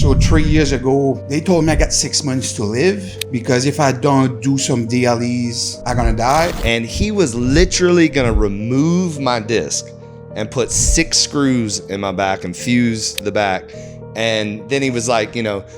So 3 years ago, they told me I got 6 months to live because if I don't do some dialysis, I'm gonna die. And he was literally gonna remove my disc and put 6 screws in my back and fuse the back. And then he was like,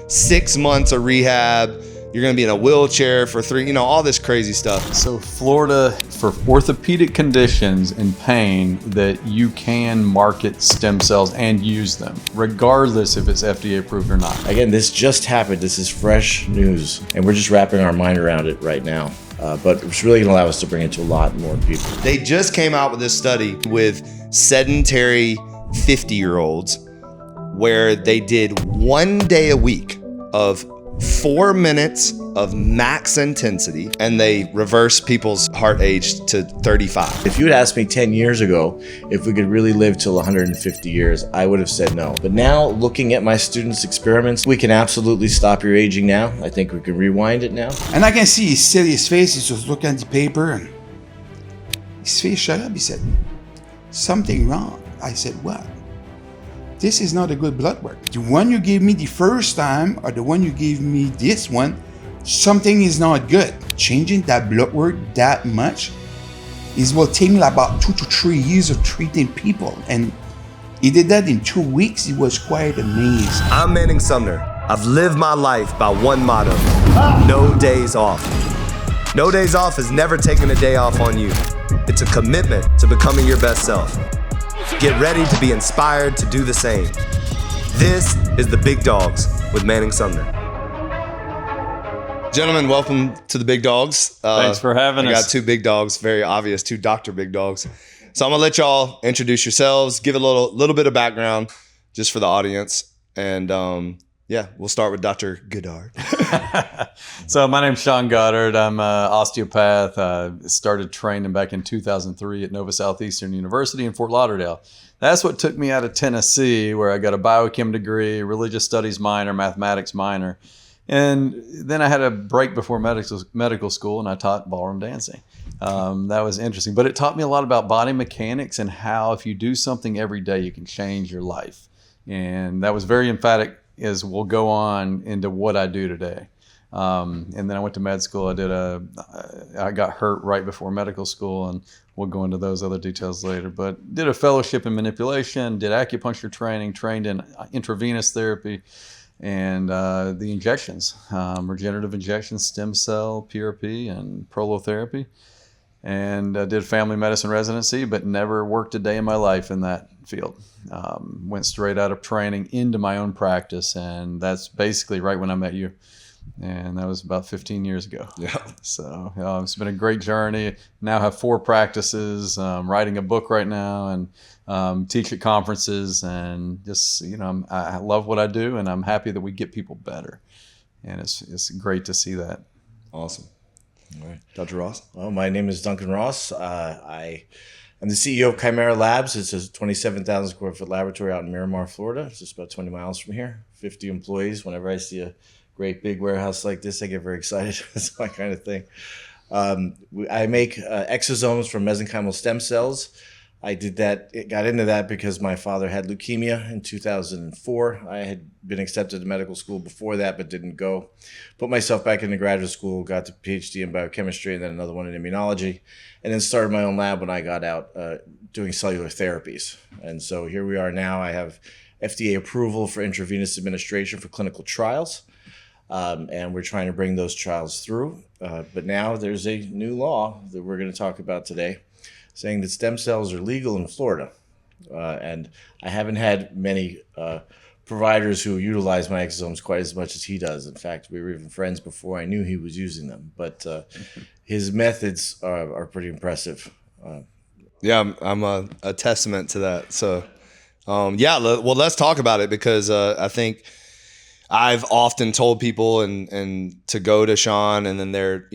6 months of rehab, you're gonna be in a wheelchair for 3, all this crazy stuff. So Florida, for orthopedic conditions and pain, that you can market stem cells and use them, regardless if it's FDA approved or not. Again, this just happened. This is fresh news, and we're just wrapping our mind around it right now. But it's really gonna allow us to bring it to a lot more people. They just came out with this study with sedentary 50-year-olds where they did 1 day a week of 4 minutes of max intensity, and they reversed people's heart age to 35. If you had asked me 10 years ago if we could really live till 150 years, I would have said no. But now, looking at my students' experiments, we can absolutely stop your aging now. I think we can rewind it now. And I can see his silly face, he's just looking at the paper and his face shut up. He said, something wrong. I said, what? This is not a good blood work. The one you gave me the first time or the one you gave me this one, something is not good. Changing that blood work that much will take me about 2 to 3 years of treating people. And he did that in 2 weeks. He was quite amazed. I'm Manning Sumner. I've lived my life by one motto, no days off. No days off is never taking a day off on you. It's a commitment to becoming your best self. Get ready to be inspired to do the same. This is the Big Dawgs with Manning Sumner. Gentlemen, welcome to the Big Dawgs. Thanks for having us. I got 2 big dogs, very obvious, 2 Dr. Big Dogs. So I'm gonna let y'all introduce yourselves, give a little bit of background just for the audience. And we'll start with Dr. Goddard. So my name's Sean Goddard. I'm an osteopath. I started training back in 2003 at Nova Southeastern University in Fort Lauderdale. That's what took me out of Tennessee, where I got a biochem degree, religious studies minor, mathematics minor. And then I had a break before medical school, and I taught ballroom dancing. That was interesting. But it taught me a lot about body mechanics and how if you do something every day, you can change your life. And that was very emphatic as we'll go on into what I do today. And then I went to med school. I got hurt right before medical school, and we'll go into those other details later. But did a fellowship in manipulation, did acupuncture training, trained in intravenous therapy, and the injections, regenerative injections, stem cell, PRP, and Prolo therapy. And I did family medicine residency, but never worked a day in my life in that field. Went straight out of training into my own practice, and that's basically right when I met you. And that was about 15 years ago. Yeah. So it's been a great journey. Now have 4 practices, writing a book right now, and teach at conferences. And just, I love what I do, and I'm happy that we get people better. And it's great to see that. Awesome. All right. Dr. Ross? Well, my name is Duncan Ross. I'm the CEO of Kimera Labs. It's a 27,000 square foot laboratory out in Miramar, Florida. It's just about 20 miles from here. 50 employees. Whenever I see a great big warehouse like this, I get very excited. That's my kind of thing. I make exosomes from mesenchymal stem cells. I got into that because my father had leukemia in 2004. I had been accepted to medical school before that, but didn't go. Put myself back into graduate school, got a PhD in biochemistry, and then another one in immunology, and then started my own lab when I got out doing cellular therapies. And so here we are now. I have FDA approval for intravenous administration for clinical trials, and we're trying to bring those trials through. But now there's a new law that we're going to talk about today, saying that stem cells are legal in Florida. And I haven't had many providers who utilize my exosomes quite as much as he does. In fact, we were even friends before I knew he was using them. But his methods are pretty impressive. Yeah, I'm a testament to that. So, well, let's talk about it, because I think I've often told people and to go to Sean, and then they're,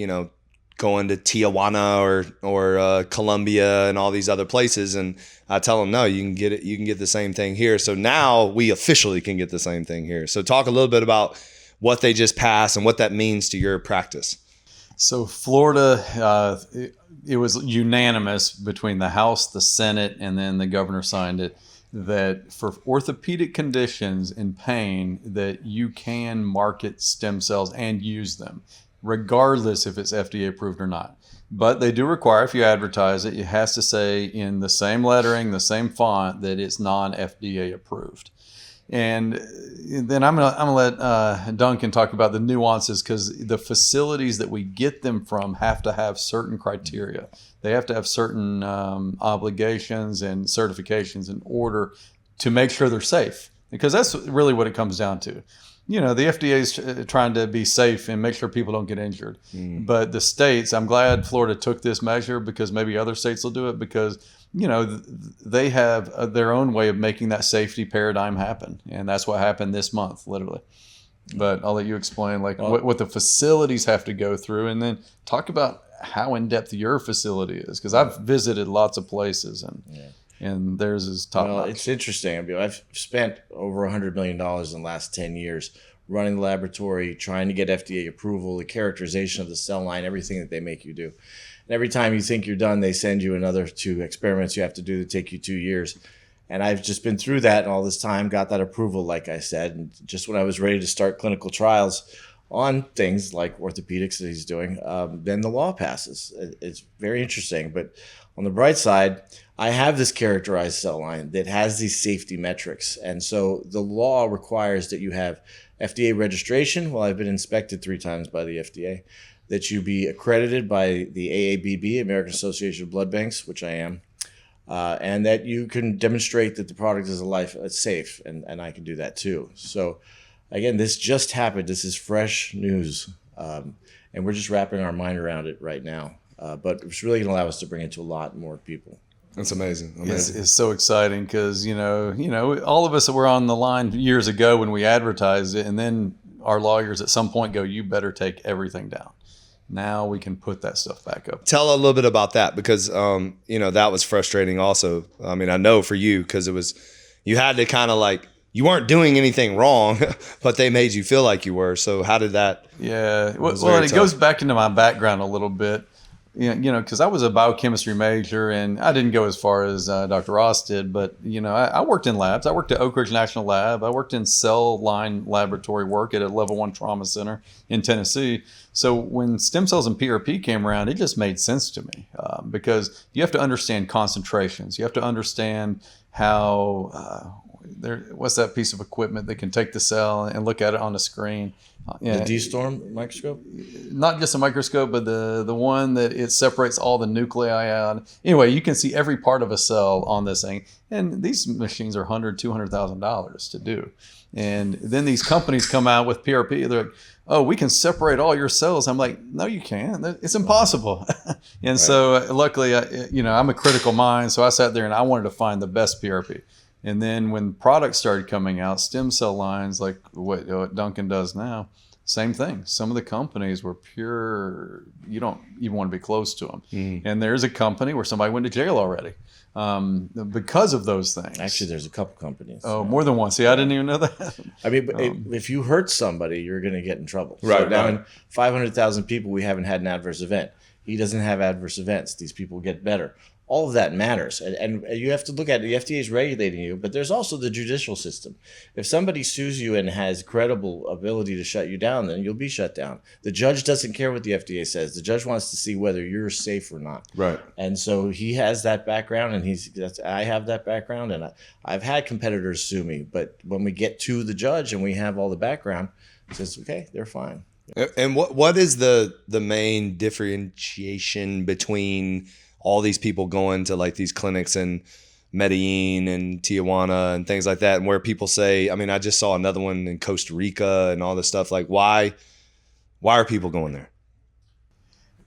going to Tijuana or Colombia and all these other places, and I tell them, no, you can get it. You can get the same thing here. So now we officially can get the same thing here. So talk a little bit about what they just passed and what that means to your practice. So Florida, it was unanimous between the House, the Senate, and then the governor signed it. that for orthopedic conditions and pain that you can market stem cells and use them, regardless if it's FDA approved or not. But they do require, if you advertise it, it has to say in the same lettering, the same font, that it's non-FDA approved. And then I'm gonna let Duncan talk about the nuances, because the facilities that we get them from have to have certain criteria. They have to have certain obligations and certifications in order to make sure they're safe, because that's really what it comes down to. The FDA is trying to be safe and make sure people don't get injured. But the states, I'm glad Florida took this measure, because maybe other states will do it, because they have their own way of making that safety paradigm happen. And that's what happened this month, literally. But I'll let you explain what the facilities have to go through, and then talk about how in-depth your facility is, because I've visited lots of places, and theirs is top notch. It's interesting. I've spent over $100 million in the last 10 years running the laboratory, trying to get FDA approval, the characterization of the cell line, everything that they make you do. And every time you think you're done, they send you another 2 experiments you have to do that take you 2 years. And I've just been through that all this time, got that approval, like I said. And just when I was ready to start clinical trials on things like orthopedics that he's doing, then the law passes. It's very interesting. But on the bright side, I have this characterized cell line that has these safety metrics. And so the law requires that you have FDA registration. Well, I've been inspected 3 times by the FDA. That you be accredited by the AABB, American Association of Blood Banks, which I am. And that you can demonstrate that the product is safe, and I can do that too. So again, this just happened. This is fresh news, and we're just wrapping our mind around it right now. But it's really going to allow us to bring it to a lot more people. That's amazing. It's so exciting, because all of us that were on the line years ago when we advertised it, and then our lawyers at some point go, "You better take everything down." Now we can put that stuff back up. Tell a little bit about that, because that was frustrating also. I mean, I know for you, because you had to kind of you weren't doing anything wrong, but they made you feel like you were. So how did that? Yeah, well, it goes back into my background a little bit. Because I was a biochemistry major, and I didn't go as far as Dr. Ross did, but I worked in labs. I worked at Oak Ridge National Lab. I worked in cell line laboratory work at a level 1 trauma center in Tennessee. So when stem cells and PRP came around, it just made sense to me, because you have to understand concentrations. You have to understand how what's that piece of equipment that can take the cell and look at it on a screen. The D-Storm microscope? Not just a microscope, but the one that it separates all the nuclei out. Anyway, you can see every part of a cell on this thing. And these machines are $100,000, $200,000 to do. And then these companies come out with PRP. They're like, "Oh, we can separate all your cells." I'm like, "No, you can't. It's impossible." And so luckily, I'm a critical mind. So I sat there and I wanted to find the best PRP. And then when products started coming out, stem cell lines like what Duncan does now, same thing. Some of the companies were pure, you don't even want to be close to them. And there's a company where somebody went to jail already because of those things. Actually, there's a couple companies. Oh, more than one. See, I didn't even know that. I mean, if you hurt somebody, you're going to get in trouble. Right. So now in 500,000 people, we haven't had an adverse event. He doesn't have adverse events. These people get better. All of that matters. And you have to look at it. The FDA is regulating you, but there's also the judicial system. If somebody sues you and has credible ability to shut you down, then you'll be shut down. The judge doesn't care what the FDA says. The judge wants to see whether you're safe or not. Right. And so he has that background, and I have that background, and I've had competitors sue me. But when we get to the judge and we have all the background, it says, okay, they're fine. And what is the main differentiation between all these people going to these clinics in Medellin and Tijuana and things like that, and where people say, I mean, I just saw another one in Costa Rica and all this stuff. Why are people going there?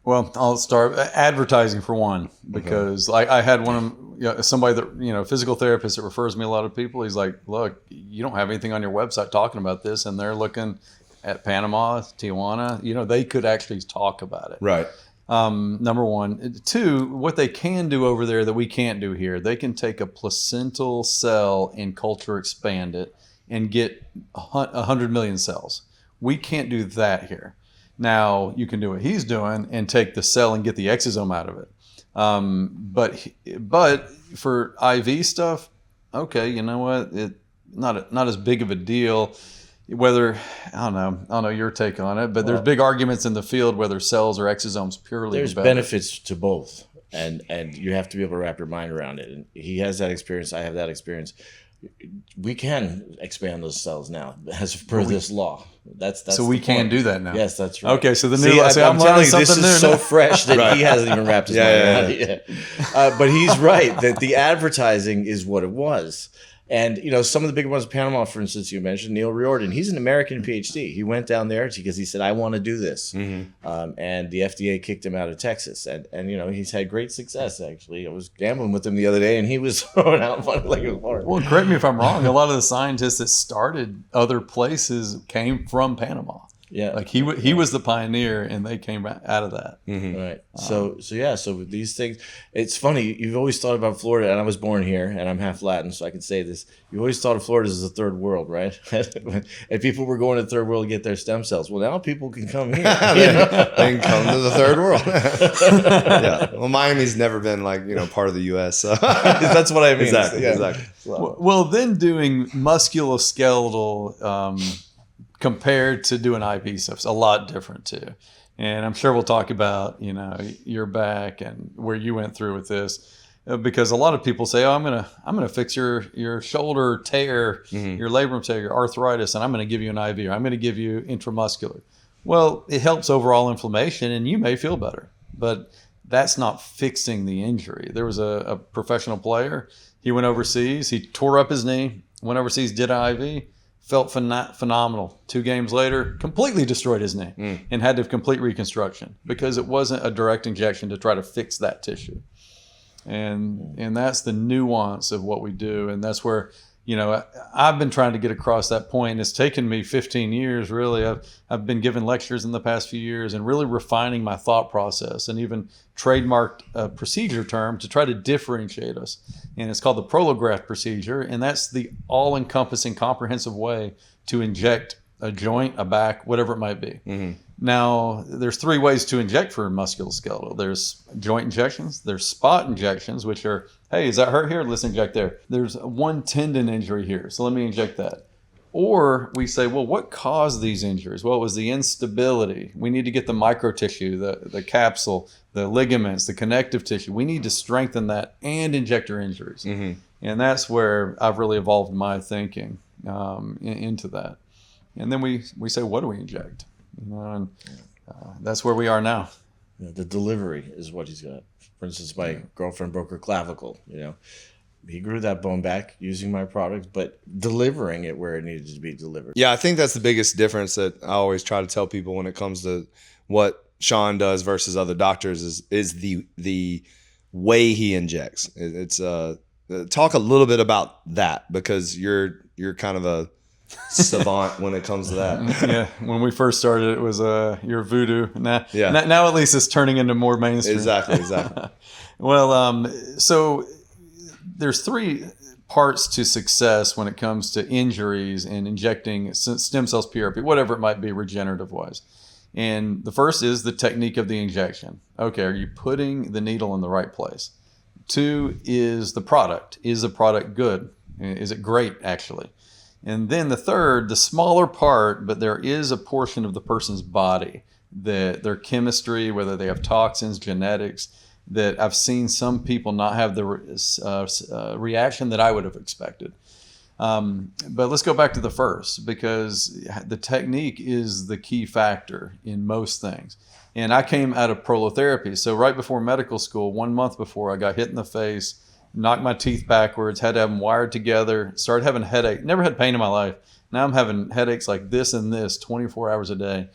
Well, I'll start advertising for one, because I had one of somebody that, physical therapist that refers me a lot of people. He's like, "Look, you don't have anything on your website talking about this," and they're looking at Panama, Tijuana. They could actually talk about it. Right. Number one. Two, what they can do over there that we can't do here, they can take a placental cell and culture expand it and get 100 million cells. We can't do that here. Now, you can do what he's doing and take the cell and get the exosome out of it. But for IV stuff, okay, you know what? It not as big of a deal. Whether I don't know your take on it, but there's big arguments in the field whether cells or exosomes purely. There's better. benefits to both, and you have to be able to wrap your mind around it. And he has that experience. I have that experience. We can expand those cells now as per this law. That's so we can do that now. Yes, that's right. Okay, so the new law. I'm telling you, this is so new. fresh that he hasn't even wrapped his mind around it yet. But he's right that the advertising is what it was. And, some of the big ones, Panama, for instance, you mentioned, Neil Riordan, he's an American PhD. He went down there because he said, I want to do this. Mm-hmm. And the FDA kicked him out of Texas. And he's had great success, actually. I was gambling with him the other day, and he was throwing out money like it was hard. Well, correct me if I'm wrong. A lot of the scientists that started other places came from Panama. Yeah, like he was the pioneer, and they came out of that. Mm-hmm. Right. So with these things, it's funny. You've always thought about Florida, and I was born here, and I'm half Latin, so I can say this. You always thought of Florida as a third world, right? And people were going to third world to get their stem cells. Well, now people can come here. They can come to the third world. Yeah. Well, Miami's never been part of the U.S. So. That's what I mean. Exactly. Yeah. Exactly. Well, then doing musculoskeletal. Compared to doing IV stuff, it's a lot different too. And I'm sure we'll talk about, your back and where you went through with this, because a lot of people say, "Oh, I'm gonna fix your shoulder tear, your labrum tear, your arthritis, and I'm gonna give you an IV, or I'm gonna give you intramuscular." Well, it helps overall inflammation, and you may feel better, but that's not fixing the injury. There was a professional player. He went overseas. He tore up his knee. Went overseas, did an IV. Felt phenomenal. 2 games later, completely destroyed his knee and had to have complete reconstruction because it wasn't a direct injection to try to fix that tissue. And that's the nuance of what we do. And that's where, I've been trying to get across that point. It's taken me 15 years, really. I've been giving lectures in the past few years and really refining my thought process and even trademarked a procedure term to try to differentiate us. And it's called the Polygraph procedure. And that's the all-encompassing, comprehensive way to inject a joint, a back, whatever it might be. Mm-hmm. Now, there's 3 ways to inject for musculoskeletal. There's joint injections. There's spot injections, which are, hey, is that hurt here? Let's inject there. There's one tendon injury here, so let me inject that. Or we say, well, what caused these injuries? Well, it was the instability. We need to get the microtissue, the capsule, the ligaments, the connective tissue. We need to strengthen that and inject your injuries. Mm-hmm. And that's where I've really evolved my thinking into that. And then we say, what do we inject? And that's where we are now. The delivery is what he's got. For instance, my girlfriend broke her clavicle. He grew that bone back using my product, but delivering it where it needed to be delivered. Yeah, I think that's the biggest difference that I always try to tell people when it comes to what Sean does versus other doctors is the way he injects. It's talk a little bit about that, because you're kind of a savant when it comes to that. Yeah, when we first started, it was your voodoo. Now at least it's turning into more mainstream. Exactly. Well, so there's 3 parts to success when it comes to injuries and injecting stem cells, PRP, whatever it might be, regenerative wise. And the first is the technique of the injection. Okay, are you putting the needle in the right place? 2 is the product. Is the product good? Is it great, actually? And then the third, the smaller part, but there is a portion of the person's body, their chemistry, whether they have toxins, genetics, that I've seen some people not have the reaction that I would have expected. But let's go back to the first, because the technique is the key factor in most things. And I came out of prolotherapy. So right before medical school, 1 month before, I got hit in the face, knocked my teeth backwards, had to have them wired together, started having headache. Never had pain in my life. Now I'm having headaches like this and this 24 hours a day.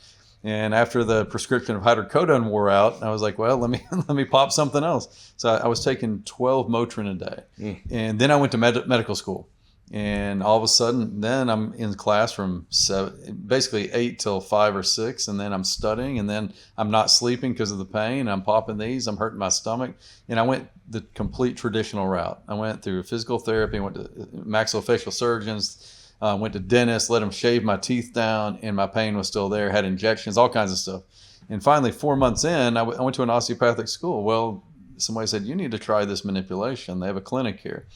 And after the prescription of hydrocodone wore out, I was like, well, let me pop something else. So I was taking 12 Motrin a day. And then I went to medical school. And all of a sudden, then I'm in class from 8 till 5 or 6, and then I'm studying, and then I'm not sleeping because of the pain. I'm popping these. I'm hurting my stomach. And I went the complete traditional route. I went through physical therapy, went to maxillofacial surgeons, went to dentists, let them shave my teeth down, and my pain was still there, had injections, all kinds of stuff. And finally, 4 months in, I went to an osteopathic school. Well, somebody said, you need to try this manipulation. They have a clinic here.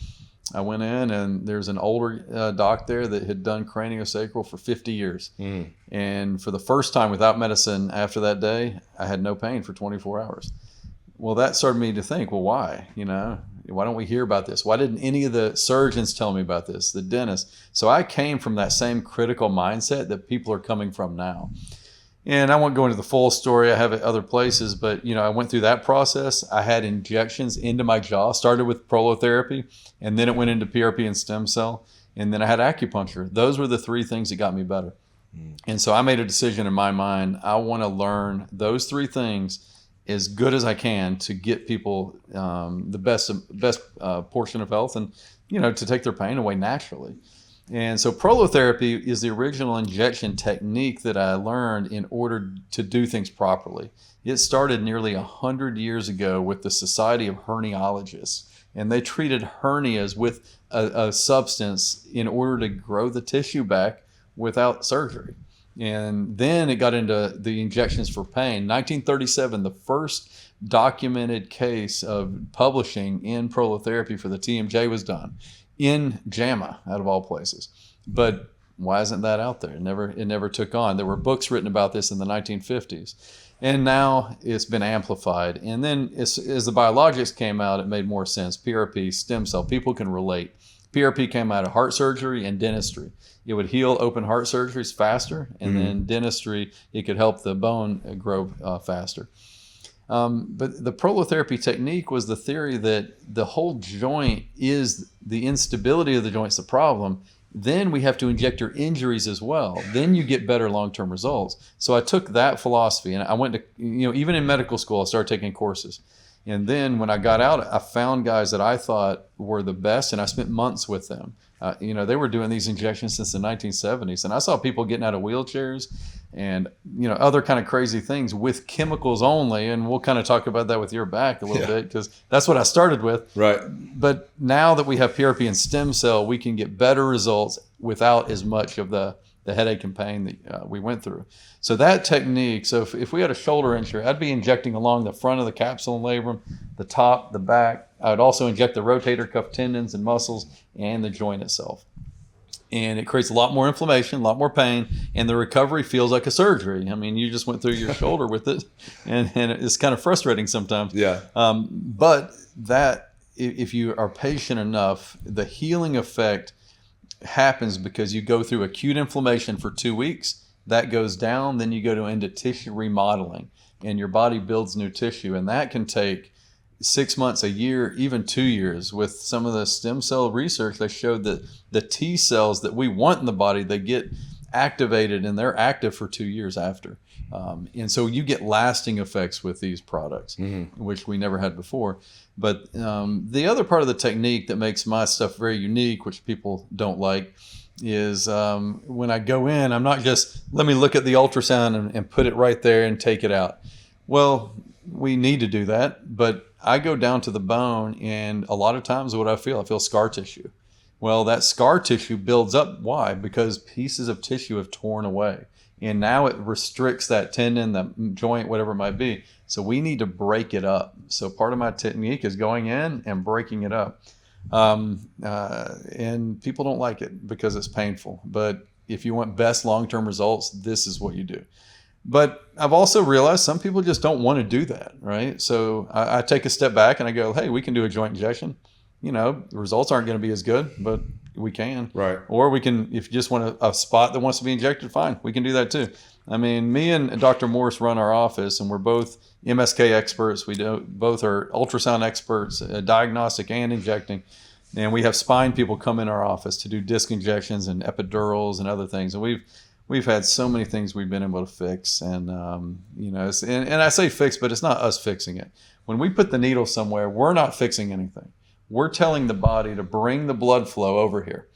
I went in, and there's an older doc there that had done craniosacral for 50 years. And for the first time without medicine after that day, I had no pain for 24 hours. Well, that started me to think, well, why? Why don't we hear about this? Why didn't any of the surgeons tell me about this, the dentists? So I came from that same critical mindset that people are coming from now. And I won't go into the full story. I have it other places, but I went through that process. I had injections into my jaw, started with prolotherapy, and then it went into PRP and stem cell, and then I had acupuncture. Those were the three things that got me better. And so I made a decision in my mind. I want to learn those three things as good as I can to get people the best portion of health, and to take their pain away naturally. And so prolotherapy is the original injection technique that I learned in order to do things properly. It started nearly 100 years ago with the Society of Herniologists, and they treated hernias with a substance in order to grow the tissue back without surgery. And then it got into the injections for pain. 1937, the first documented case of publishing in prolotherapy for the TMJ was done in JAMA, out of all places. But why isn't that out there? It never took on. There were books written about this in the 1950s. And now it's been amplified. And then as the biologics came out, it made more sense. PRP, stem cell, people can relate. PRP came out of heart surgery and dentistry. It would heal open heart surgeries faster, and then dentistry, it could help the bone grow faster. But the prolotherapy technique was the theory that the whole joint is the instability of the joint's the problem. Then we have to inject your injuries as well. Then you get better long-term results. So I took that philosophy, and I went to, even in medical school, I started taking courses. And then when I got out, I found guys that I thought were the best, and I spent months with them. They were doing these injections since the 1970s, and I saw people getting out of wheelchairs and other kind of crazy things with chemicals only. And we'll kind of talk about that with your back a little bit, because that's what I started with. Right. But now that we have PRP and stem cell, we can get better results without as much of the headache and pain that we went through. So that technique, so if we had a shoulder injury, I'd be injecting along the front of the capsule and labrum, the top, the back. I would also inject the rotator cuff tendons and muscles and the joint itself. And it creates a lot more inflammation, a lot more pain, and the recovery feels like a surgery. I mean, you just went through your shoulder with it, and it's kind of frustrating sometimes. Yeah. But that, if you are patient enough, the healing effect happens because you go through acute inflammation for 2 weeks. That goes down, then you go into tissue remodeling, and your body builds new tissue, and that can take 6 months, a year, even 2 years. With some of the stem cell research, they showed that the T cells that we want in the body, they get activated, and they're active for 2 years after. And so you get lasting effects with these products, which we never had before. But the other part of the technique that makes my stuff very unique, which people don't like, is when I go in, I'm not just, let me look at the ultrasound and put it right there and take it out. Well, we need to do that, but I go down to the bone, and a lot of times what I feel scar tissue. Well, that scar tissue builds up. Why? Because pieces of tissue have torn away, and now it restricts that tendon, the joint, whatever it might be. So we need to break it up. So part of my technique is going in and breaking it up. And people don't like it because it's painful. But if you want best long-term results, this is what you do. But I've also realized some people just don't want to do that, right? So I take a step back and I go, hey, we can do a joint injection. The results aren't going to be as good, but we can. Right. Or we can, if you just want a spot that wants to be injected, fine, we can do that too. I mean, me and Dr. Morris run our office, and we're both MSK experts. We both are ultrasound experts, diagnostic and injecting. And we have spine people come in our office to do disc injections and epidurals and other things. And we've had so many things we've been able to fix. And, and I say fix, but it's not us fixing it. When we put the needle somewhere, we're not fixing anything. We're telling the body to bring the blood flow over here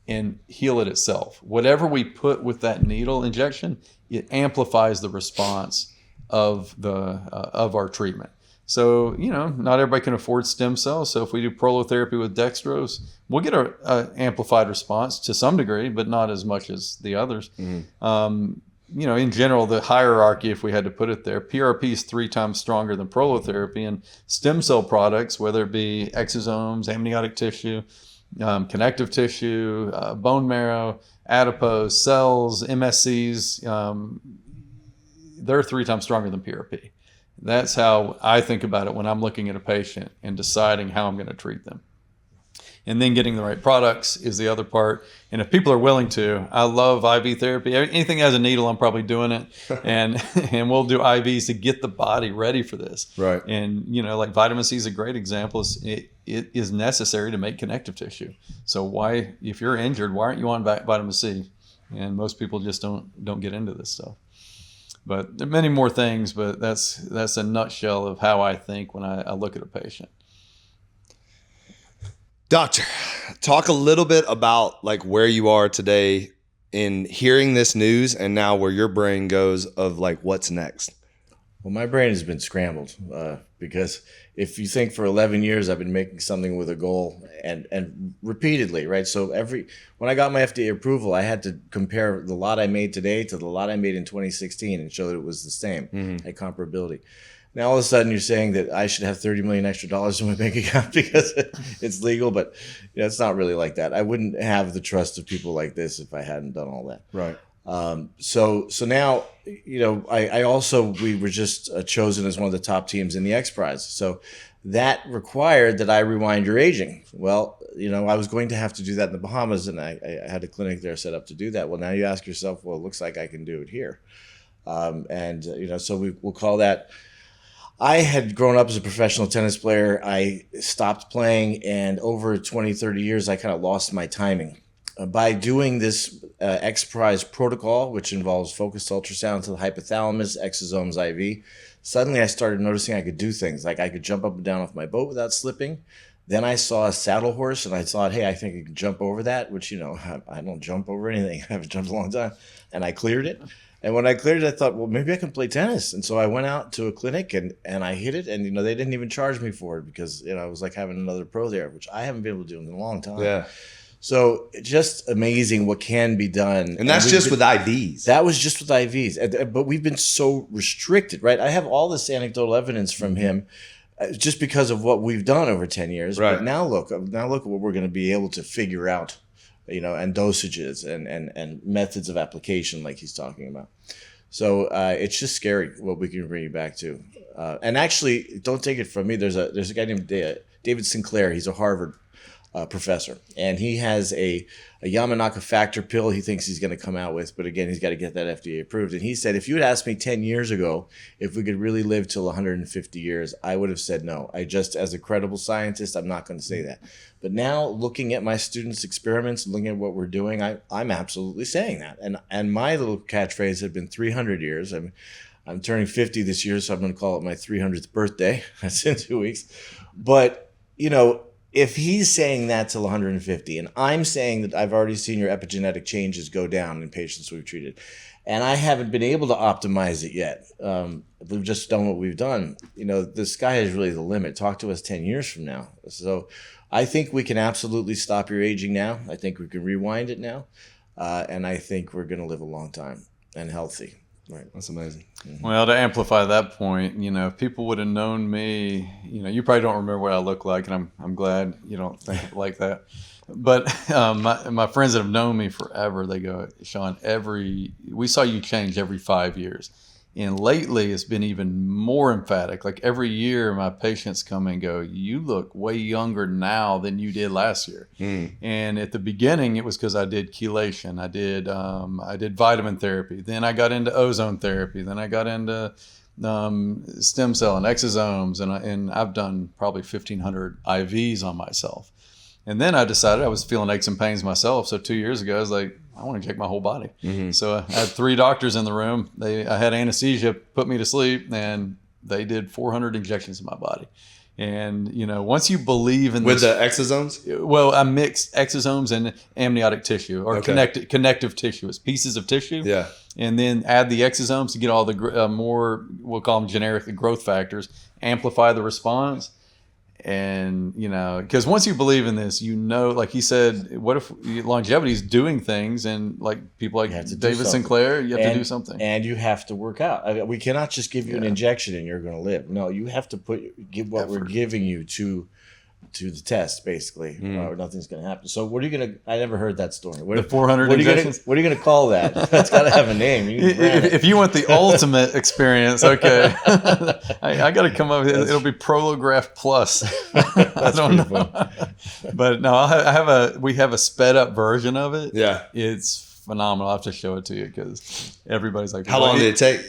and heal it itself. Whatever we put with that needle injection, it amplifies the response of our treatment. So, not everybody can afford stem cells. So if we do prolotherapy with dextrose, we'll get an amplified response to some degree, but not as much as the others. In general, the hierarchy, if we had to put it there, PRP is 3 times stronger than prolotherapy, and stem cell products, whether it be exosomes, amniotic tissue, connective tissue, bone marrow, adipose, cells, MSCs, they're 3 times stronger than PRP. That's how I think about it when I'm looking at a patient and deciding how I'm going to treat them. And then getting the right products is the other part. And if people are willing to, I love IV therapy. Anything that has a needle, I'm probably doing it. And we'll do IVs to get the body ready for this. Right. And, like vitamin C is a great example. It is necessary to make connective tissue. So why, if you're injured, why aren't you on vitamin C? And most people just don't get into this stuff. But there are many more things, but that's a nutshell of how I think when I look at a patient. Doctor, talk a little bit about like where you are today in hearing this news and now where your brain goes of like what's next. Well, my brain has been scrambled because if you think for 11 years I've been making something with a goal and repeatedly, right? So when I got my FDA approval, I had to compare the lot I made today to the lot I made in 2016 and show that it was the same, at comparability. Now all of a sudden you're saying that I should have $30 million extra in my bank account because it's legal, but it's not really like that. I wouldn't have the trust of people like this if I hadn't done all that. Right. So now, we were just chosen as one of the top teams in the X Prize. So that required that I rewind your aging. Well, I was going to have to do that in the Bahamas, and I had a clinic there set up to do that. Well, now you ask yourself, well, it looks like I can do it here. So we'll call that. I had grown up as a professional tennis player. I stopped playing, and over 20, 30 years, I kind of lost my timing. By doing this X Prize protocol, which involves focused ultrasound to the hypothalamus, exosomes IV, suddenly I started noticing I could do things. Like I could jump up and down off my boat without slipping. Then I saw a saddle horse, and I thought, hey, I think I can jump over that, which, I don't jump over anything. I haven't jumped a long time. And I cleared it. And when I cleared it, I thought, well, maybe I can play tennis. And so I went out to a clinic and I hit it. And, they didn't even charge me for it because, it was like having another pro there, which I haven't been able to do in a long time. Yeah. So just amazing what can be done. And that's just with IVs. That was just with IVs. But we've been so restricted, right? I have all this anecdotal evidence from him just because of what we've done over 10 years. Right. But now look at what we're going to be able to figure out, and dosages and methods of application like he's talking about. So it's just scary what we can bring you back to. And actually, don't take it from me. There's a guy named David Sinclair. He's a Harvard professor, and he has a Yamanaka factor pill he thinks he's going to come out with, but again, he's got to get that FDA approved. And he said, if you had asked me 10 years ago if we could really live till 150 years, I would have said no. As a credible scientist, I'm not going to say that. But now, looking at my students' experiments, looking at what we're doing, I'm absolutely saying that. And my little catchphrase had been 300 years. I'm turning 50 this year, so I'm going to call it my 300th birthday. That's in 2 weeks. But, if he's saying that till 150, and I'm saying that I've already seen your epigenetic changes go down in patients we've treated, and I haven't been able to optimize it yet, we've just done what we've done, the sky is really the limit. Talk to us 10 years from now. So I think we can absolutely stop your aging now. I think we can rewind it now. And I think we're going to live a long time and healthy. Right. That's amazing. Mm-hmm. Well, to amplify that point, if people would have known me, you probably don't remember what I look like, and I'm glad you don't think like that. But my friends that have known me forever, they go, Sean, we saw you change every 5 years. And lately, it's been even more emphatic. Like every year, my patients come and go, you look way younger now than you did last year. Mm. And at the beginning, it was because I did chelation. I did vitamin therapy. Then I got into ozone therapy. Then I got into stem cell and exosomes. And I've done probably 1,500 IVs on myself. And then I decided I was feeling aches and pains myself. So 2 years ago, I was like, I want to check my whole body. Mm-hmm. So I had 3 doctors in the room. I had anesthesia, put me to sleep, and they did 400 injections in my body. And, once you believe in with the exosomes? Well, I mixed exosomes and amniotic tissue or connective tissue. It's pieces of tissue. Yeah. And then add the exosomes to get all the more, we'll call them generically growth factors, amplify the response. And, because once you believe in this, like he said, what if longevity is doing things, and like people like David Sinclair, you have to do something. And you have to work out. We cannot just give you an injection and you're going to live. No, you have to give what we're giving you to to the test, basically, or nothing's going to happen. So what are you going to? I never heard that story. The 400 injections. What are you going to call that? That's got to have a name. If you want the ultimate experience, okay, I got to come up. It'll be Polygraph Plus. I don't know, but no, we have a sped up version of it. Yeah, it's phenomenal. I'll have to show it to you because everybody's like, how long did it take?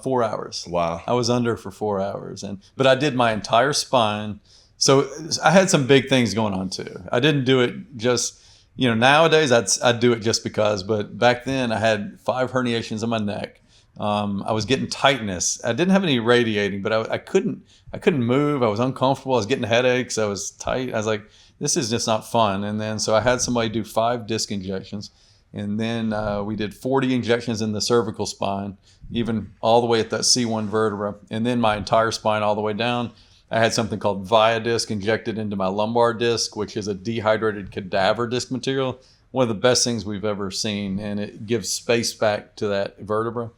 4 hours. Wow. I was under for 4 hours, but I did my entire spine. So I had some big things going on too. I didn't do it just, nowadays I'd do it just because, but back then I had 5 herniations in my neck. I was getting tightness. I didn't have any radiating, but I couldn't move. I was uncomfortable. I was getting headaches. I was tight. I was like, this is just not fun. And then, so I had somebody do 5 disc injections. And then we did 40 injections in the cervical spine, even all the way at that C1 vertebra. And then my entire spine all the way down. I had something called Viadisc injected into my lumbar disc, which is a dehydrated cadaver disc material. One of the best things we've ever seen. And it gives space back to that vertebra.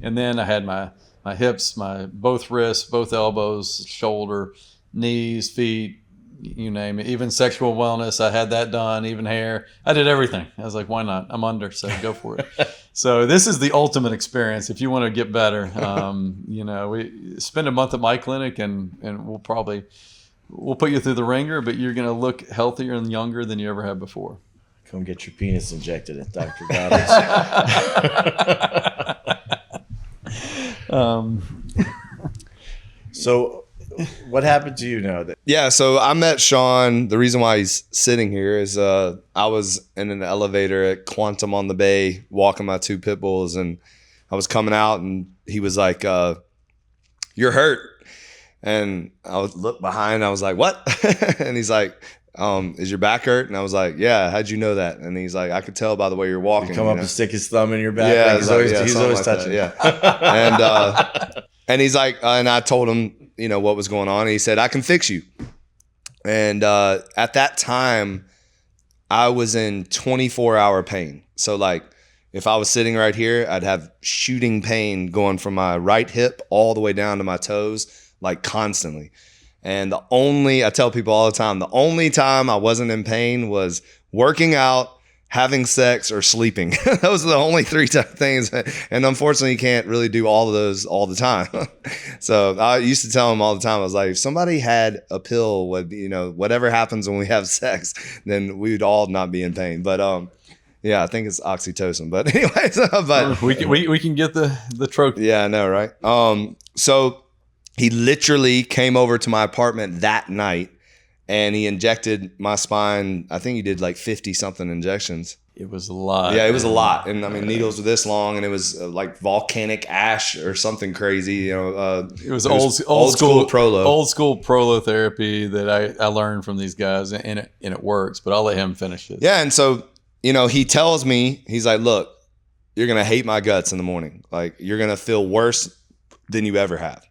And then I had my hips, both wrists, both elbows, shoulder, knees, feet, you name it, even sexual wellness. I had that done, even hair. I did everything. I was like, why not? I'm under, so go for it. So this is the ultimate experience. If you want to get better, we spend a month at my clinic and we'll put you through the ringer, but you're going to look healthier and younger than you ever have before. Come get your penis injected at Dr. Goddard's. So what happened to you now? Yeah, so I met Sean. The reason why he's sitting here is I was in an elevator at Quantum on the Bay walking my 2 pit bulls, and I was coming out, and he was like, you're hurt. And I would look behind, I was like, what? And he's like, is your back hurt? And I was like, yeah, how'd you know that? And he's like, I could tell by the way you're walking. He'd come up and stick his thumb in your back. Yeah, like he's always like touching. That, yeah. And he's like, and I told him, what was going on. And he said, I can fix you. And at that time, I was in 24-hour pain. So like, if I was sitting right here, I'd have shooting pain going from my right hip all the way down to my toes, like constantly. And I tell people all the time, the only time I wasn't in pain was working out, having sex, or sleeping. Those are the only 3 things. And unfortunately, you can't really do all of those all the time. So I used to tell them all the time, I was like, if somebody had a pill, whatever happens when we have sex, then we would all not be in pain. But yeah, I think it's oxytocin. But anyways, we can get the trope. Yeah, I know, right? So he literally came over to my apartment that night. And he injected my spine. I think he did like 50 something injections. It was a lot. Yeah, it was a lot. And I mean, needles were this long, and it was like volcanic ash or something crazy. It was old school Prolo. Old school Prolo therapy that I learned from these guys, and it works. But I'll let him finish it. Yeah, and so he tells me, he's like, look, you're gonna hate my guts in the morning. Like, you're gonna feel worse than you ever have.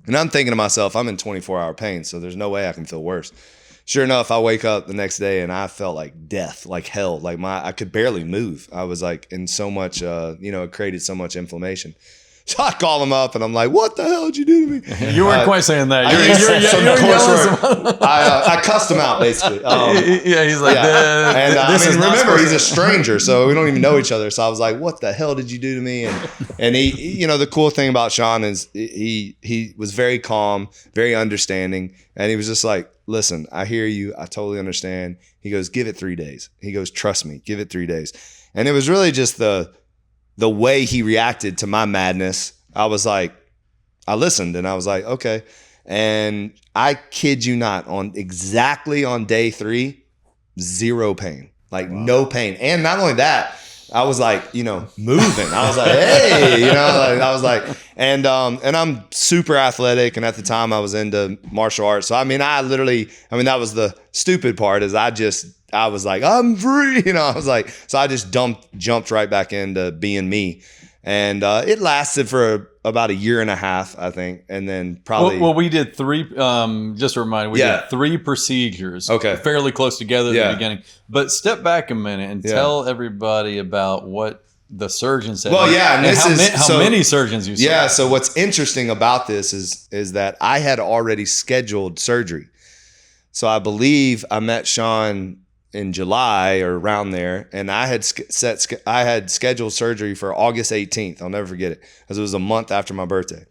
And I'm thinking to myself, I'm in 24-hour pain, so there's no way I can feel worse. Sure enough, I wake up the next day and I felt like death, like hell. Like I could barely move. I was like in so much, it created so much inflammation. So I call him up and I'm like, what the hell did you do to me? You weren't quite saying that. I cussed him out basically. Yeah, he's like, remember, he's a stranger, so we don't even know each other. So I was like, what the hell did you do to me? And he, the cool thing about Sean is he was very calm, very understanding. And he was just like, listen, I hear you. I totally understand. He goes, give it 3 days. He goes, trust me, give it 3 days. And it was really just the way he reacted to my madness. I listened and I was like, okay. And I kid you not, on day 3, 0 pain, like no pain. And not only that, I was like, moving. I was like, hey, I was like, and I'm super athletic. And at the time I was into martial arts. So, that was the stupid part is I was like, I'm free. I was like, so I just jumped right back into being me. And it lasted for about 1.5 years, I think. And then probably. Well, we did 3, just a reminder, we did 3 procedures. Okay. Fairly close together at the beginning. But step back a minute and tell everybody about what the surgeon said. Well, yeah. And how many surgeons you saw. Yeah. So what's interesting about this is that I had already scheduled surgery. So I believe I met Sean in July or around there, and I had scheduled surgery for August 18th. I'll never forget it, because it was a month after my birthday.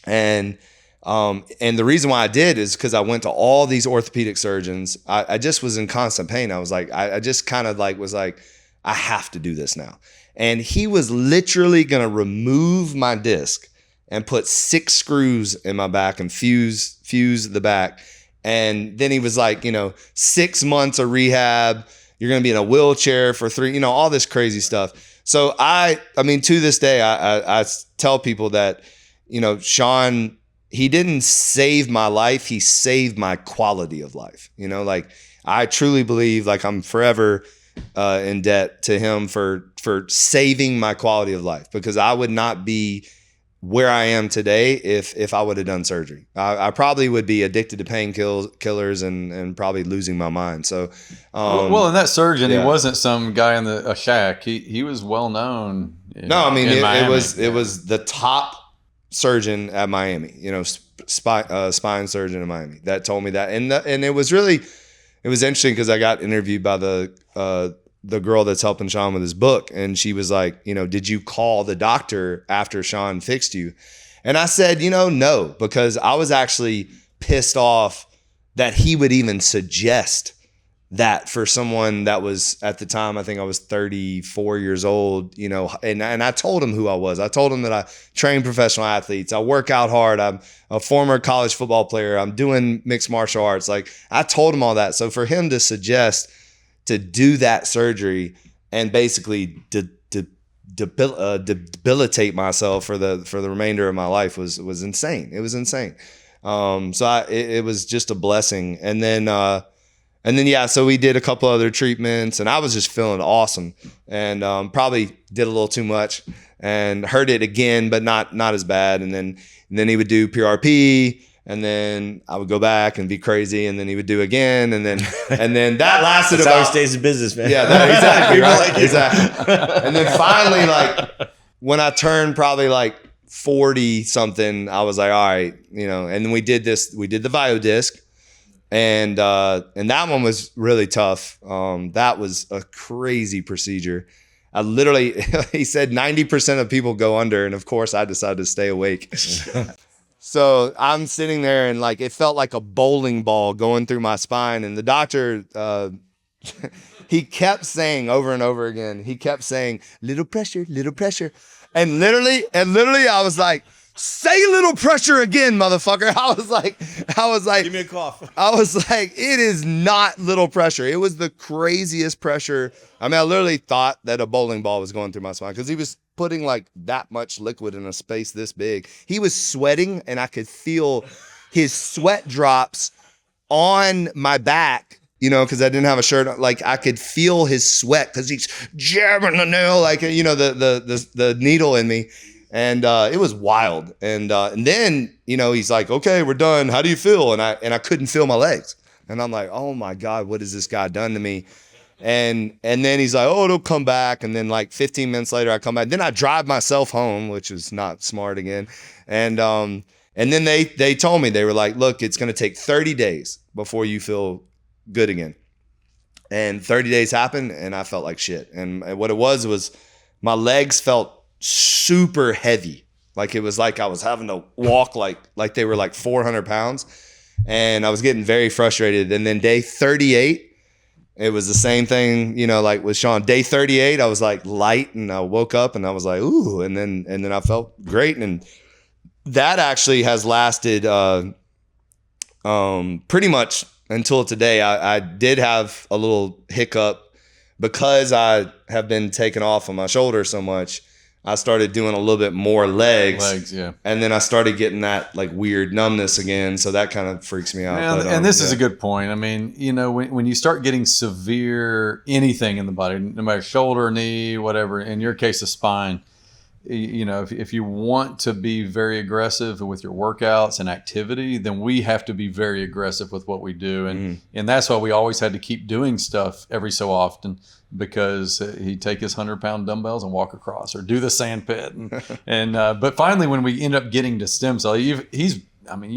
And the reason why I did is because I went to all these orthopedic surgeons. I just was in constant pain. I was like, I just kind of like was like, I have to do this now. And he was literally going to remove my disc and put 6 screws in my back and fuse the back. And then he was like, 6 months of rehab. You're going to be in a wheelchair for 3, all this crazy stuff. So I mean, to this day, I tell people that, Sean, he didn't save my life. He saved my quality of life. Like I truly believe like I'm forever in debt to him for saving my quality of life, because I would not be where I am today if I would have done surgery. I probably would be addicted to painkillers and probably losing my mind. So, and that surgeon, yeah. He wasn't some guy in a shack. He was well known. It was the top surgeon at Miami. Spine surgeon in Miami that told me that, and it was interesting because I got interviewed by the girl that's helping Sean with his book. And she was like, did you call the doctor after Sean fixed you? And I said, no, because I was actually pissed off that he would even suggest that for someone that was, at the time, I think I was 34 years old, and I told him who I was. I told him that I train professional athletes. I work out hard. I'm a former college football player. I'm doing mixed martial arts. Like I told him all that. So for him to suggest to do that surgery and basically debilitate myself for the remainder of my life was insane. It was insane. So it was just a blessing. And then yeah, so we did a couple other treatments, and I was just feeling awesome, and probably did a little too much and hurt it again, but not as bad. And then he would do PRP. And then I would go back and be crazy, and then he would do again, and then that lasted That's about. how he stays in business, man. Yeah, exactly, right? Exactly. And then finally, like when I turned probably like 40 something, I was like, all right, And then we did the Biodisc, and that one was really tough. That was a crazy procedure. I literally, he said 90% of people go under, and of course, I decided to stay awake. So I'm sitting there, and like it felt like a bowling ball going through my spine. And the doctor, he kept saying over and over again, little pressure. And literally I was like, say little pressure again, motherfucker. I was like, give me a cough. I was like, it is not little pressure. It was the craziest pressure. I mean, I literally thought that a bowling ball was going through my spine, because he was putting like that much liquid in a space this big. He was sweating, and I could feel his sweat drops on my back, because I didn't have a shirt on. Like I could feel his sweat because he's jabbing the nail, like, the needle in me. And it was wild. And then, he's like, okay, we're done. How do you feel? And I couldn't feel my legs. And I'm like, oh my God, what has this guy done to me? And then he's like, oh, it'll come back. And then like 15 minutes later, I come back. Then I drive myself home, which is not smart again. And then they told me, they were like, look, it's going to take 30 days before you feel good again. And 30 days happened, and I felt like shit. And what it was my legs felt super heavy. Like it was like I was having to walk like they were like 400 pounds. And I was getting very frustrated. And then day 38, it was the same thing, like with Sean. Day 38, I was like light, and I woke up and I was like, ooh, and then I felt great. And that actually has lasted pretty much until today. I did have a little hiccup because I have been taken off of my shoulder so much. I started doing a little bit more legs, yeah. And then I started getting that like weird numbness again. So that kind of freaks me out. And this is a good point. I mean, when you start getting severe anything in the body, no matter shoulder, knee, whatever, in your case, the spine, if you want to be very aggressive with your workouts and activity, then we have to be very aggressive with what we do. And that's why we always had to keep doing stuff every so often, because he'd take his 100-pound dumbbells and walk across, or do the sand pit. But finally, when we end up getting to stem cell, you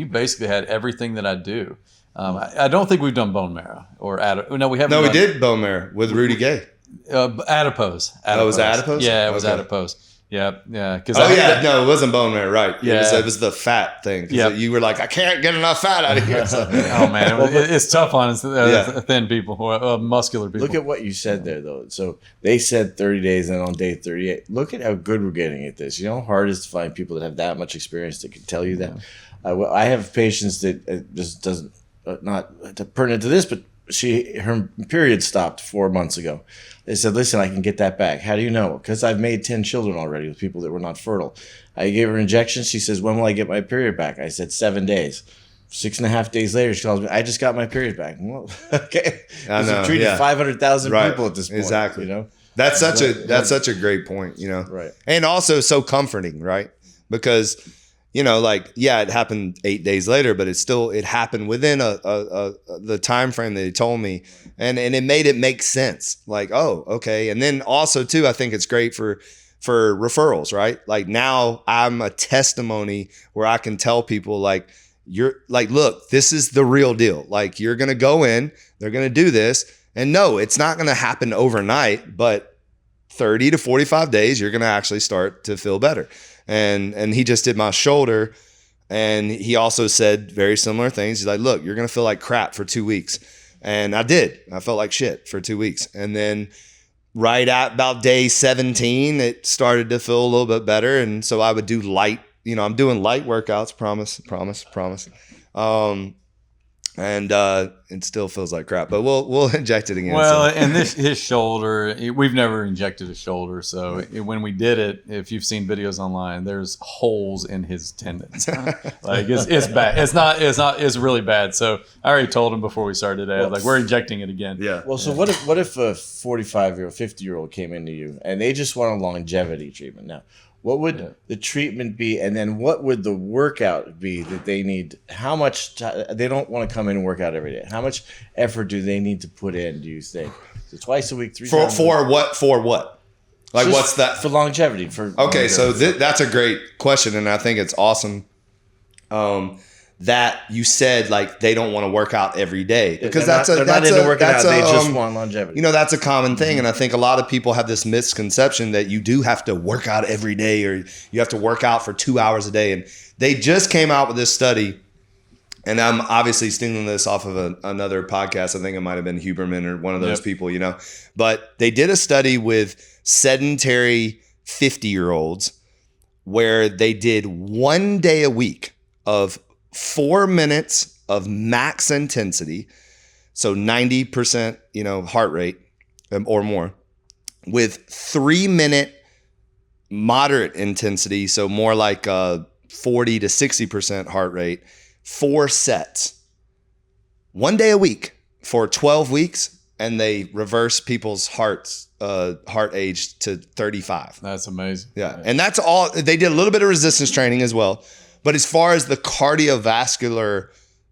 basically had everything that I do. I don't think we've done bone marrow or no, we haven't. No, we done, did bone marrow with Rudy Gay. Adipose. Oh, was it adipose? Yeah, it was Okay. adipose. Yeah. Because No, it wasn't bone marrow, right? Yeah. It was the fat thing. 'Cause Yeah. you were like, I can't get enough fat out of here. So. Oh man, it's tough on Yeah. thin people, muscular people. Look at what you said there, though. So they said 30 days, and on day 38, look at how good we're getting at this. You know how hard it is to find people that have that much experience that can tell you that. I have patients that just doesn't not to pertinent to this, but her period stopped 4 months ago. They said, listen, I can get that back. How do you know? Because I've made 10 children already with people that were not fertile. I gave her injections. She says, when will I get my period back? I said, 7 days. 6.5 days later, she calls me, I just got my period back. Well, okay. I know, We've treated 500,000 Right. people at this point. Exactly. You know? That's such a great point, you know? Right. And also so comforting, right? Because, you know, like, yeah, it happened 8 days later, but it happened within the time frame that he told me. And it made it make sense. Like, oh, okay. And then also too, I think it's great for referrals, right? Like now I'm a testimony where I can tell people like, you're like, look, this is the real deal. Like you're going to go in, they're going to do this. And no, it's not going to happen overnight, but 30 to 45 days, you're going to actually start to feel better. And he just did my shoulder. And he also said very similar things. He's like, look, you're going to feel like crap for 2 weeks. And I did. I felt like shit for 2 weeks. And then right at about day 17, it started to feel a little bit better. And so I would do light, you know, I'm doing light workouts, promise. And it still feels like crap, but we'll inject it again. Well, so. and his shoulder, we've never injected a shoulder. So when we did it, if you've seen videos online, there's holes in his tendons. Like it's bad. It's really bad. So I already told him before we started today, like we're injecting it again. Yeah. Well, so what if a 45-year-old, 50-year-old came into you and they just want a longevity treatment? Now, what would the treatment be, and then what would the workout be that they need? How much they don't want to come in and work out every day? How much effort do they need to put in? Do you think? So twice a week, 3 times For what? For what? Like Just what's that? for longevity? Okay, so that's a great question, and I think it's awesome that you said like they don't want to work out every day because they're not into working out. They just want longevity. You know, that's a common thing, and I think a lot of people have this misconception that you do have to work out every day or you have to work out for 2 hours a day. And they just came out with this study, and I'm obviously stealing this off of another podcast. I think it might have been Huberman or one of those people, you know. But they did a study with sedentary 50-year-olds where they did 1 day a week of 4 minutes of max intensity, so 90%, you know, heart rate or more, with 3 minute moderate intensity, so more like 40 to 60% heart rate, 4 sets, 1 day a week for 12 weeks, and they reverse people's heart age to 35. That's amazing. Yeah, and that's all. They did a little bit of resistance training as well. But as far as the cardiovascular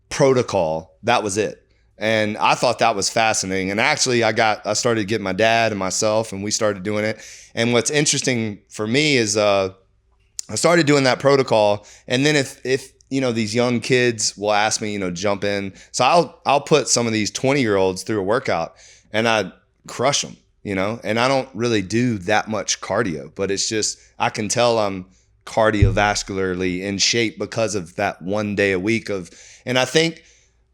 protocol, that was it. And I thought that was fascinating. And actually, I started getting my dad and myself, and we started doing it. And what's interesting for me is I started doing that protocol. And then if you know, these young kids will ask me, you know, jump in. So I'll put some of these 20-year-olds through a workout, and I crush them, you know. And I don't really do that much cardio, but it's just I can tell I'm cardiovascularly in shape because of that 1 day a week of. And I think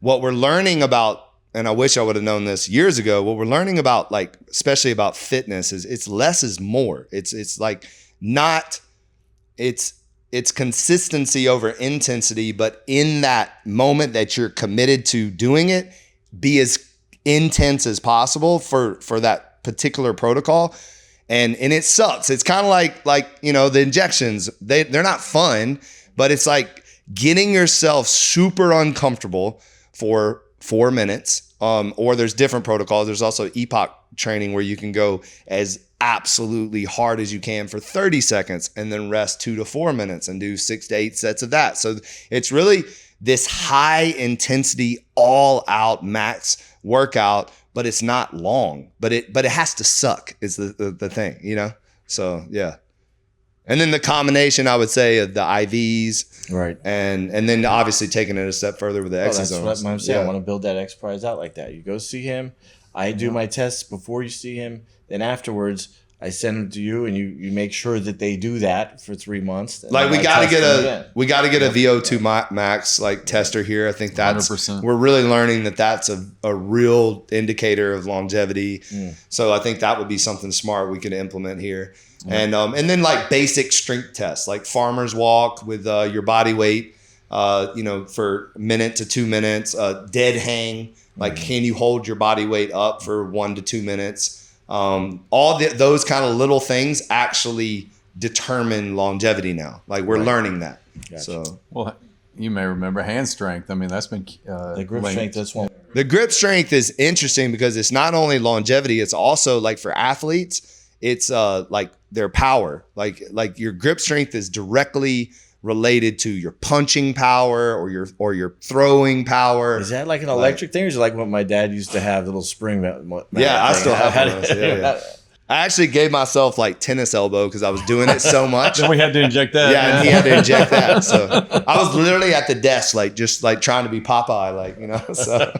what we're learning about, and I wish I would have known this years ago, what we're learning about, like especially about fitness, is it's less is more. It's like not it's consistency over intensity, but in that moment that you're committed to doing it, be as intense as possible for that particular protocol. And it sucks. It's kind of like, you know, the injections, they're not fun, but it's like getting yourself super uncomfortable for 4 minutes. Or there's different protocols. There's also EPOC training where you can go as absolutely hard as you can for 30 seconds and then rest 2 to 4 minutes and do 6 to 8 sets of that. So it's really this high intensity, all out max workout, but it's not long, but it has to suck is the thing, you know? So yeah. And then the combination, I would say, of the IVs, Right. and then obviously taking it a step further with the That's exosomes. what I'm saying. I want to build that X Prize out like that. You go see him. I do my tests before you see him. Then afterwards, I send them to you, and you make sure that they do that for 3 months. Like we got to get a VO2 max like tester here. I think that's 100%. We're really learning that's a real indicator of longevity. So I think that would be something smart we could implement here. And then like basic strength tests, like farmer's walk with your body weight, for a minute to 2 minutes, dead hang. Like, can you hold your body weight up for 1 to 2 minutes? Those kind of little things actually determine longevity now. Like we're learning that. Gotcha. So, Well, you may remember hand strength. I mean, that's been The grip strength, that's one. the grip strength is interesting because it's not only longevity, it's also like for athletes, it's like their power. Like your grip strength is directly related to your punching power or your throwing power. Is that like an electric thing, or is it like what my dad used to have, the little spring mount? Yeah, I still have one of those. Yeah. I actually gave myself like tennis elbow because I was doing it so much. Then we had to inject that. Yeah, and he had to inject that. So I was literally at the desk, like just like trying to be Popeye, So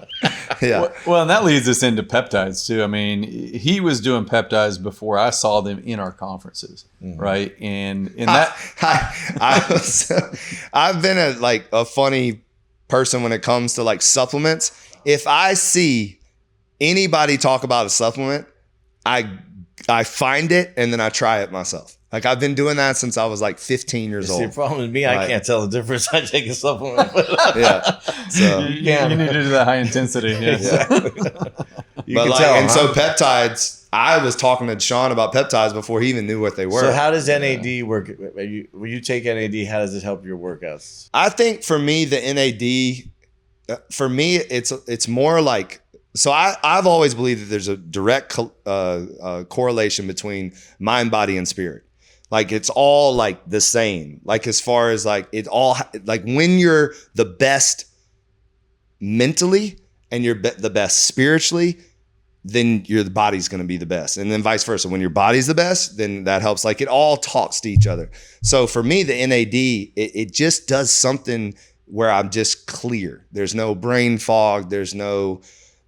yeah. Well, and that leads us into peptides too. I mean, he was doing peptides before I saw them in our conferences, right? And in that, I've been a funny person when it comes to like supplements. If I see anybody talk about a supplement, I find it and then I try it myself. Like I've been doing that since I was like 15 years old. See, the problem with me, I can't tell the difference. I take a supplement. Yeah. So you need to do the high intensity. Yeah. So peptides, I was talking to Sean about peptides before he even knew what they were. So how does NAD work? When you take NAD, how does it help your workouts? I think for me, the NAD, it's more like, so I've always believed that there's a direct correlation between mind, body, and spirit. Like it's all like the same. Like as far as like it all, like when you're the best mentally and you're the best spiritually, then the body's going to be the best. And then vice versa. When your body's the best, then that helps. Like it all talks to each other. So for me, the NAD, it just does something where I'm just clear. There's no brain fog. There's no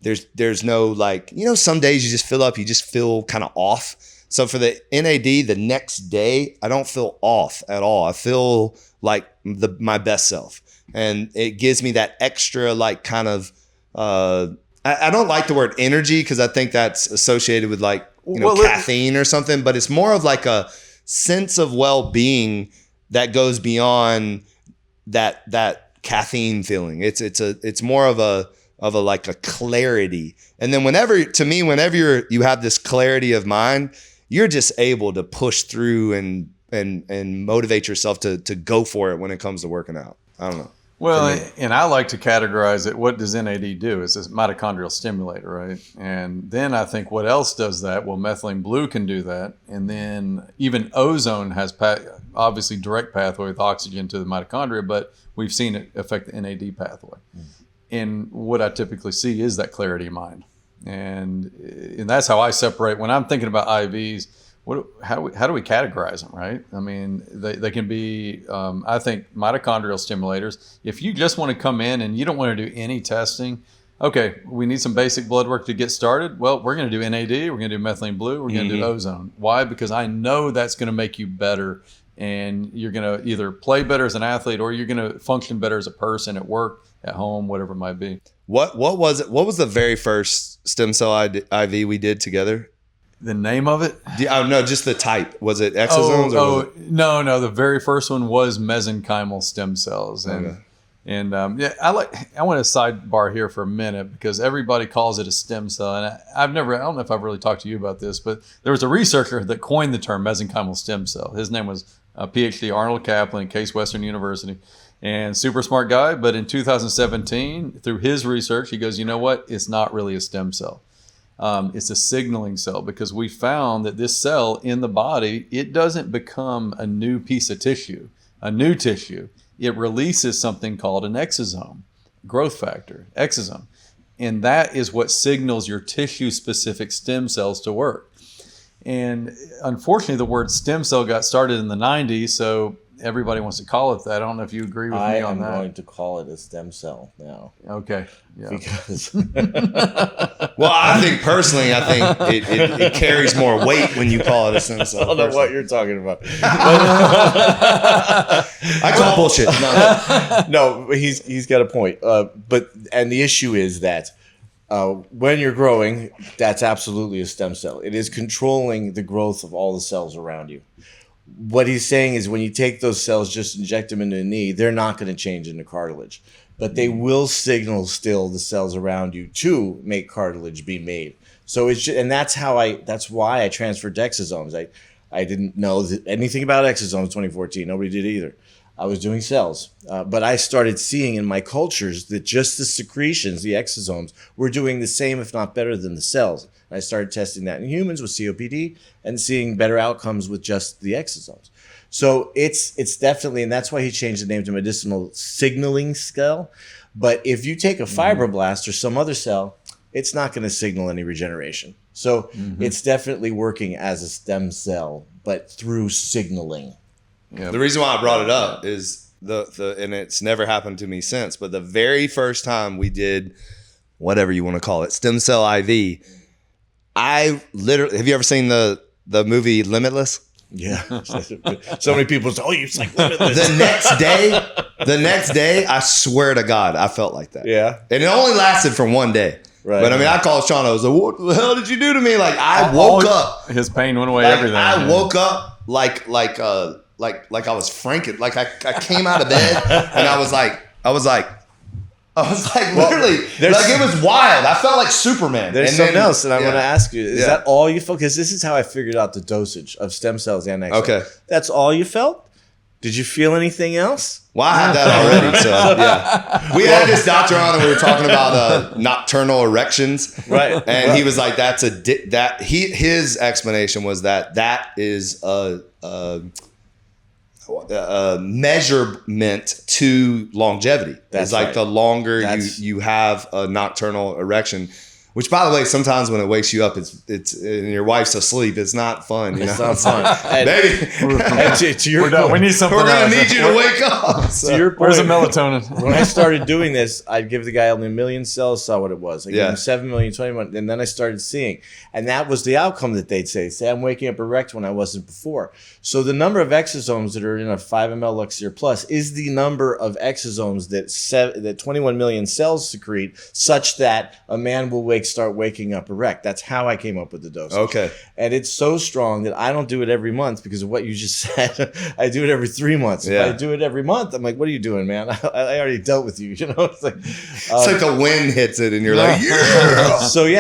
like, some days you just fill up, you just feel kind of off. So for the NAD, the next day, I don't feel off at all. I feel like my best self. And it gives me that extra like kind of, I don't like the word energy because I think that's associated with like, caffeine or something, but it's more of like a sense of well-being that goes beyond that caffeine feeling. It's more of a like a clarity. And then whenever you have this clarity of mind, you're just able to push through and motivate yourself to go for it when it comes to working out. I don't know. Well, and I like to categorize it. What does NAD do? It's a mitochondrial stimulator, right? And then I think what else does that? Well, methylene blue can do that. And then even ozone has obviously direct pathway with oxygen to the mitochondria, but we've seen it affect the NAD pathway. And what I typically see is that clarity of mind. And that's how I separate. When I'm thinking about IVs, how do we categorize them, right? I mean, they can be, I think, mitochondrial stimulators. If you just want to come in and you don't want to do any testing, okay, we need some basic blood work to get started. Well, we're going to do NAD, we're going to do methylene blue, we're going to do ozone. Why? Because I know that's going to make you better. And you're going to either play better as an athlete or you're going to function better as a person at work, at home, whatever it might be. What was it? What was the very first stem cell IV we did together? The name of it? No, just the type. Was it exosomes? No. The very first one was mesenchymal stem cells, and I want to sidebar here for a minute because everybody calls it a stem cell, and I don't know if I've really talked to you about this, but there was a researcher that coined the term mesenchymal stem cell. His name was PhD Arnold Kaplan, Case Western University. And super smart guy, but in 2017, through his research, he goes, you know what? It's not really a stem cell. It's a signaling cell because we found that this cell in the body, it doesn't become a new piece of tissue, a new tissue. It releases something called an exosome, growth factor, exosome. And that is what signals your tissue-specific stem cells to work. And unfortunately, the word stem cell got started in the 90s, so everybody wants to call it that. I don't know if you agree with me on that. I'm going to call it a stem cell now. Okay. Yeah. Because Well, I think personally, it carries more weight when you call it a stem cell. I don't know what you're talking about. I call bullshit. No, he's got a point. And the issue is that when you're growing, that's absolutely a stem cell. It is controlling the growth of all the cells around you. What he's saying is when you take those cells, just inject them into the knee, they're not going to change into cartilage. But they will signal still the cells around you to make cartilage be made. So that's why I transferred to exosomes. I didn't know anything about exosomes in 2014. Nobody did either. I was doing cells. But I started seeing in my cultures that just the secretions, the exosomes, were doing the same, if not better than the cells. And I started testing that in humans with COPD and seeing better outcomes with just the exosomes. So it's definitely, and that's why he changed the name to medicinal signaling cell. But if you take a fibroblast or some other cell, it's not going to signal any regeneration. So it's definitely working as a stem cell, but through signaling. Yeah. The reason why I brought it up is and it's never happened to me since, but the very first time we did whatever you want to call it, stem cell IV, I literally, have you ever seen the movie Limitless? Yeah. So many people say, oh, you're like Limitless. The next day, I swear to God, I felt like that. Yeah. And it only lasted for one day. Right. But I mean, I called Sean. I was like, what the hell did you do to me? Like, I woke up. His pain went away, everything. I woke up like I was Franken. Like I came out of bed and I was like literally, like it was wild. I felt like Superman. There's something else that I'm going to ask you. Is that all you felt? Because this is how I figured out the dosage of stem cells and exosomes. Okay. That's all you felt? Did you feel anything else? Well, I had that already. So yeah, we had this doctor on and we were talking about nocturnal erections, right? And he was like, his explanation was that is a measurement to longevity. It's like the longer you have a nocturnal erection, which, by the way, sometimes when it wakes you up, it's and your wife's asleep. It's not fun. You know? It's not fun. Baby, to your point, we need something. We're gonna need you to wake up. So, to your point, where's the melatonin? When I started doing this, I'd give the guy only 1 million cells, saw what it was. I gave him 7 million, 21, and then I started seeing. And that was the outcome that they'd say. Say, I'm waking up erect when I wasn't before. So the number of exosomes that are in a 5 ml Luxeer Plus is the number of exosomes that 21 million cells secrete, such that a man will start waking up erect. That's how I came up with the dosage. Okay. And it's so strong that I don't do it every month because of what you just said. I do it every 3 months. Yeah. If I do it every month, I'm like, what are you doing, man? I already dealt with you. You know, it's like the wind hits it and you're like, yeah.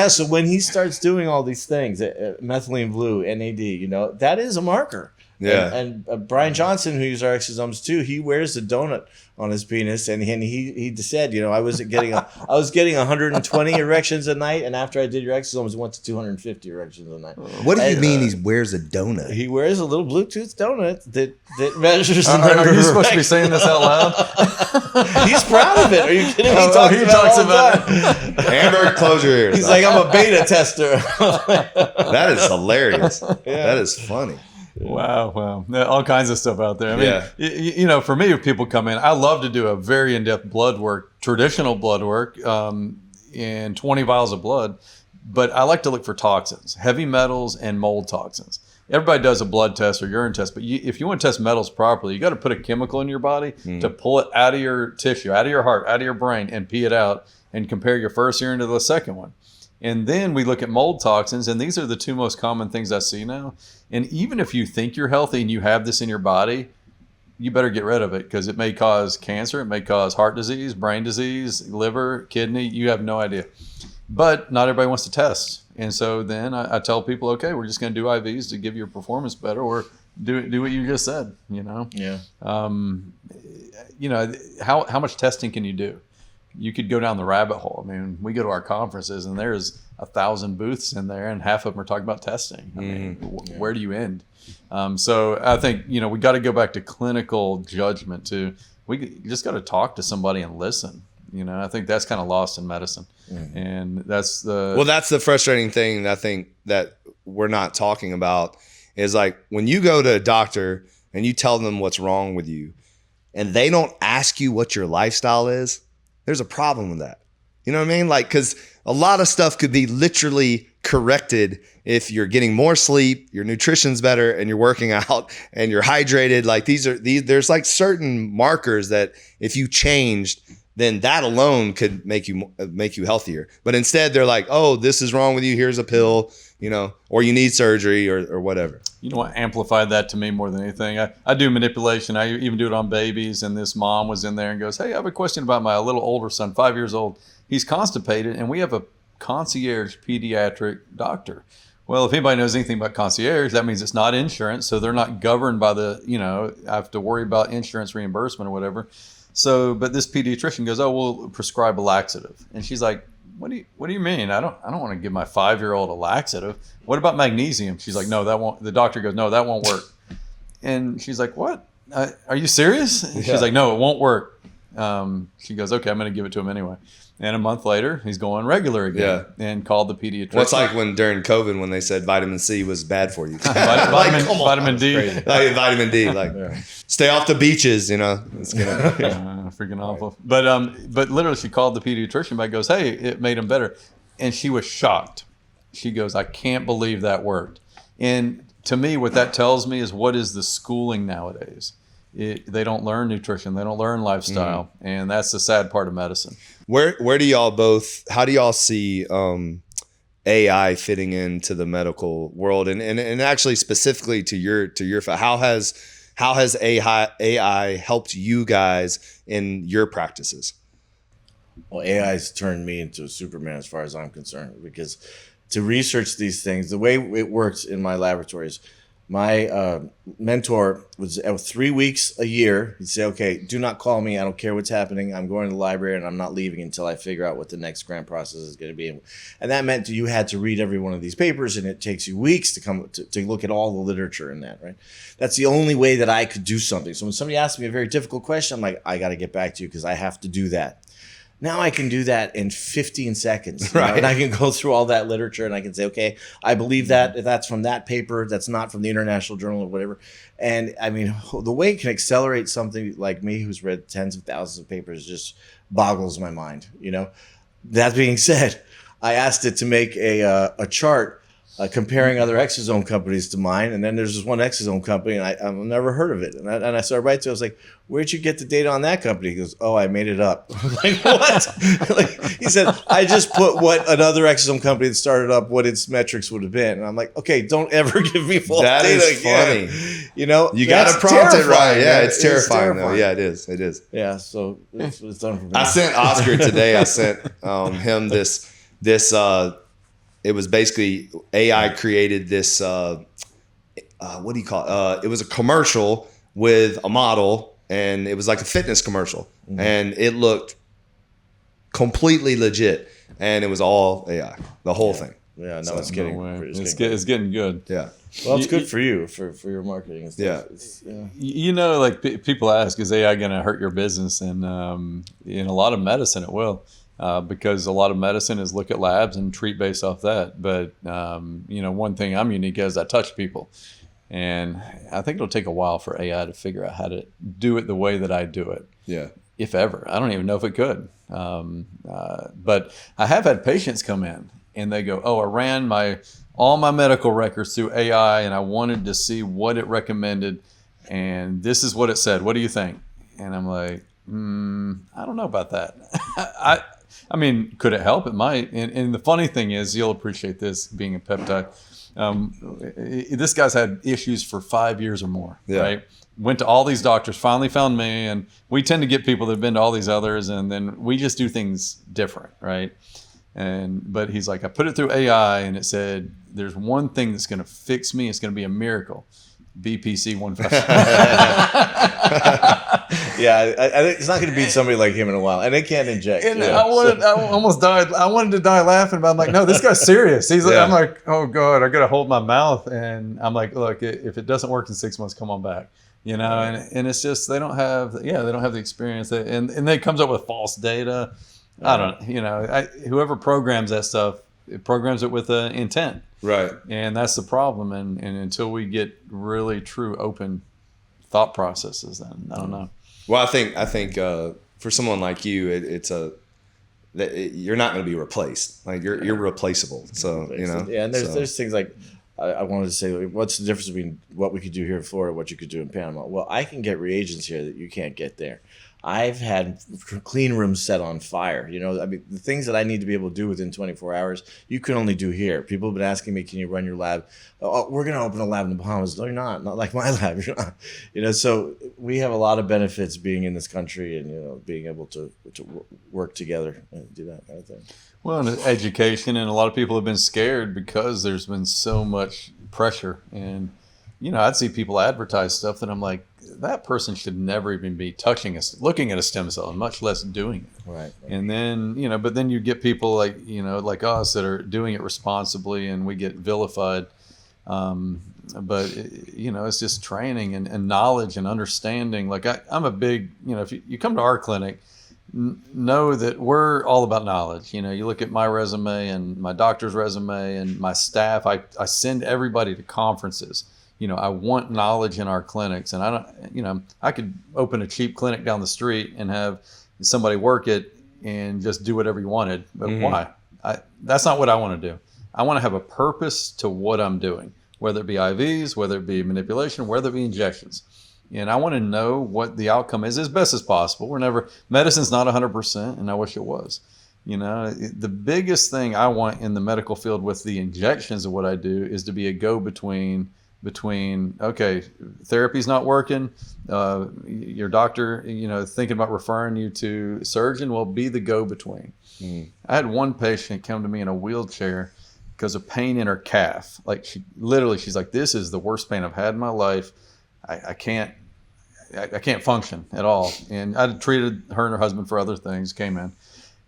So when he starts doing all these things, methylene blue, NAD, you know, that is a marker. Yeah. And Brian Johnson, who uses our exosomes too, he wears a donut on his penis, and he said, you know, I was getting 120 erections a night, and after I did your exosomes, it went to 250 erections a night. What do you mean he wears a donut? He wears a little Bluetooth donut that measures the number. Are you supposed to be saying this out loud? He's proud of it. Are you kidding me? He talks about it. Amber, close your ears. He's like, I'm a beta tester. That is hilarious. Yeah. That is funny. Wow. All kinds of stuff out there. I mean, you know, for me, if people come in, I love to do a very in-depth blood work, traditional blood work, in 20 vials of blood. But I like to look for toxins, heavy metals and mold toxins. Everybody does a blood test or urine test, but if you want to test metals properly, you got to put a chemical in your body to pull it out of your tissue, out of your heart, out of your brain, and pee it out and compare your first urine to the second one. And then we look at mold toxins, and these are the two most common things I see now. And even if you think you're healthy and you have this in your body, you better get rid of it because it may cause cancer, it may cause heart disease, brain disease, liver, kidney. You have no idea. But not everybody wants to test. And so then I tell people, okay, we're just going to do IVs to give your performance better, or do what you just said, you know? Yeah. You know, how much testing can you do? You could go down the rabbit hole. I mean, we go to our conferences and there's 1,000 booths in there and half of them are talking about testing. I mean, where do you end? So I think, you know, we got to go back to clinical judgment too. We just got to talk to somebody and listen. I think that's kind of lost in medicine. And that's the frustrating thing I think that we're not talking about is like when you go to a doctor and you tell them what's wrong with you and they don't ask you what your lifestyle is, there's a problem with that. You know what I mean? Like, because a lot of stuff could be literally corrected if you're getting more sleep, your nutrition's better, and you're working out and you're hydrated. Like there's like certain markers that if you changed, then that alone could make you healthier. But instead they're like, oh, this is wrong with you. Here's a pill, or you need surgery or whatever. You know what amplified that to me more than anything? I do manipulation. I even do it on babies. And this mom was in there and goes, hey, I have a question about my little older son, 5 years old. He's constipated, and we have a concierge pediatric doctor. Well, if anybody knows anything about concierge, that means it's not insurance. So they're not governed by I have to worry about insurance reimbursement or whatever. So, but this pediatrician goes, oh, we'll prescribe a laxative. And she's like, what do you mean? I don't want to give my 5-year-old a laxative. What about magnesium? She's like, no, that won't. The doctor goes, no, that won't work. And she's like, what? Are you serious? And she's like, no, it won't work. She goes, okay, I'm going to give it to him anyway. And a month later, he's going regular again and called the pediatrician. Well, it's like when during COVID when they said vitamin C was bad for you. Vitamin D. Like, vitamin D. Like, stay off the beaches, It's freaking awful. But literally, she called the pediatrician back, goes, hey, it made him better. And she was shocked. She goes, I can't believe that worked. And to me, what that tells me is what is the schooling nowadays? They don't learn nutrition. They don't learn lifestyle. And that's the sad part of medicine. Where do y'all how do y'all see AI fitting into the medical world? And actually specifically to your how has AI helped you guys in your practices? Well, AI's turned me into a Superman as far as I'm concerned, because to research these things, the way it works in my laboratories, my mentor was 3 weeks a year. He'd say, okay, do not call me. I don't care what's happening. I'm going to the library and I'm not leaving until I figure out what the next grant process is going to be. And that meant you had to read every one of these papers, and it takes you weeks to come to look at all the literature in that, right? That's the only way that I could do something. So when somebody asks me a very difficult question, I'm like, I got to get back to you because I have to do that. Now I can do that in 15 seconds. Right. And I can go through all that literature and I can say, okay, I believe that if that's from that paper, that's not from the International Journal or whatever. And I mean, the way it can accelerate something like me who's read tens of thousands of papers just boggles my mind. That being said, I asked it to make a chart comparing other exosome companies to mine. And then there's this one exosome company, and I've never heard of it. And I started writing to it. I was like, where'd you get the data on that company? He goes, oh, I made it up. I'm like, what? He said, I just put what another exosome company that started up, what its metrics would have been. And I'm like, okay, don't ever give me false data again. That is funny. You got to prompt it right. Yeah, it's terrifying though. Yeah, it is. It is. Yeah, so it's done for me. I sent Oscar today. I sent him this. It was basically AI created this. What do you call it? It was a commercial with a model, and it was like a fitness commercial, and it looked completely legit, and it was all AI, the whole thing. Yeah, no, it's getting it's getting good. Yeah. Well, it's good for you for your marketing and stuff. Yeah. Like people ask, is AI going to hurt your business? And in a lot of medicine, it will. Because a lot of medicine is look at labs and treat based off that. But, one thing I'm unique as I touch people. And I think it'll take a while for AI to figure out how to do it the way that I do it. Yeah. If ever. I don't even know if it could. But I have had patients come in and they go, oh, I ran all my medical records through AI and I wanted to see what it recommended. And this is what it said. What do you think? And I'm like, I don't know about that. I mean, could it help? It might. And the funny thing is, you'll appreciate this being a peptide. This guy's had issues for 5 years or more, right? Went to all these doctors, finally found me. And we tend to get people that have been to all these others, and then we just do things different, right? But he's like, I put it through AI, and it said, there's one thing that's going to fix me. It's going to be a miracle. BPC 155. Yeah, I think it's not going to beat somebody like him in a while, and they can't inject. And I almost died. I wanted to die laughing, but I'm like, no, this guy's serious. I'm like, oh God, I got to hold my mouth, and I'm like, look, if it doesn't work in 6 months, come on back. and it's just they don't have the experience, and then it comes up with false data. I don't, whoever programs that stuff, it programs it with an intent, Right. and that's the problem. And until we get really true open thought processes, then I don't know. Well, I think for someone like you, you're not going to be replaced. Like you're replaceable. So Yeah, and there's things like I wanted to say, what's the difference between what we could do here in Florida, what you could do in Panama? Well, I can get reagents here that you can't get there. I've had clean rooms set on fire. The things that I need to be able to do within 24 hours, you can only do here. People have been asking me, can you run your lab? Oh, we're going to open a lab in the Bahamas. No, you're not. Not like my lab. You're not. So we have a lot of benefits being in this country and, being able to work together and do that kind of thing. Well, and education, and a lot of people have been scared because there's been so much pressure. And, I'd see people advertise stuff that I'm like, that person should never even be looking at a stem cell, and much less doing it. Right. And then, but then you get people like us that are doing it responsibly, and we get vilified. But it's just training and knowledge and understanding. Like I'm a big, if you come to our clinic, know that we're all about knowledge. You look at my resume and my doctor's resume and my staff. I send everybody to conferences. I want knowledge in our clinics, and I don't, I could open a cheap clinic down the street and have somebody work it and just do whatever you wanted. But why? That's not what I want to do. I want to have a purpose to what I'm doing, whether it be IVs, whether it be manipulation, whether it be injections. And I want to know what the outcome is as best as possible. Medicine's not 100%, and I wish it was. The biggest thing I want in the medical field with the injections of what I do is to be a go-between okay, therapy's not working, your doctor, thinking about referring you to surgeon, will be the go-between. I had one patient come to me in a wheelchair because of pain in her calf. Like she's like, this is the worst pain I've had in my life. I can't function at all. And I treated her and her husband for other things, came in.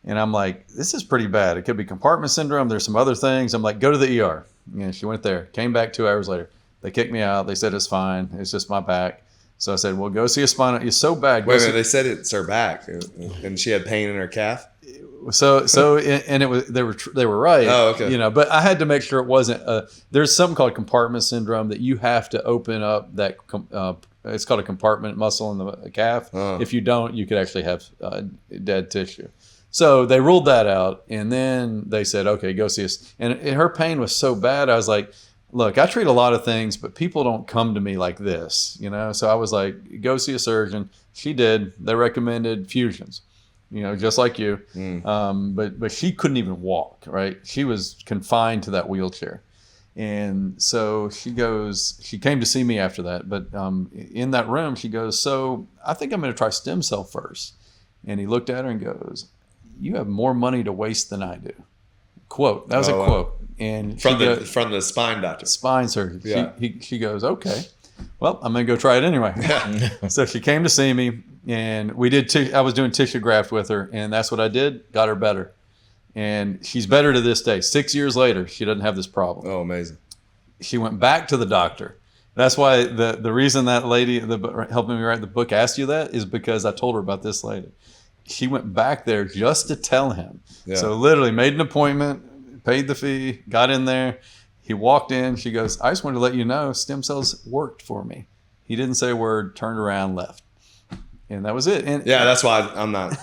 And I'm like, this is pretty bad. It could be compartment syndrome. There's some other things. I'm like, go to the ER. And she went there, came back 2 hours later. They kicked me out. They said it's fine. It's just my back. So I said, well, go see a spinal. It's so bad. Wait a minute. They said it's her back, and she had pain in her calf. And it was they were right. Oh, okay. But I had to make sure it wasn't. There's something called compartment syndrome that you have to open up that. It's called a compartment muscle in the calf. If you don't, you could actually have dead tissue. So they ruled that out, and then they said, okay, go see us. And her pain was so bad, I was like, look, I treat a lot of things, but people don't come to me like this, So I was like, go see a surgeon. She did. They recommended fusions, just like you. But she couldn't even walk, right? She was confined to that wheelchair. And so she came to see me after that. But in that room, she goes, so I think I'm going to try stem cell first. And he looked at her and goes, you have more money to waste than I do. Quote. That was a quote. And from the spine doctor. Spine surgeon. Yeah. She goes, okay, well, I'm going to go try it anyway. So she came to see me, and I was doing tissue graft with her, and that's what I did. Got her better. And she's better to this day. 6 years later, she doesn't have this problem. Oh, amazing. She went back to the doctor. That's why the reason that lady helping me write the book asked you that is because I told her about this lady. She went back there just to tell him. Yeah. So literally made an appointment, paid the fee, got in there. He walked in. She goes, I just wanted to let you know stem cells worked for me. He didn't say a word, turned around, left. And that was it. And yeah, that's why I'm not,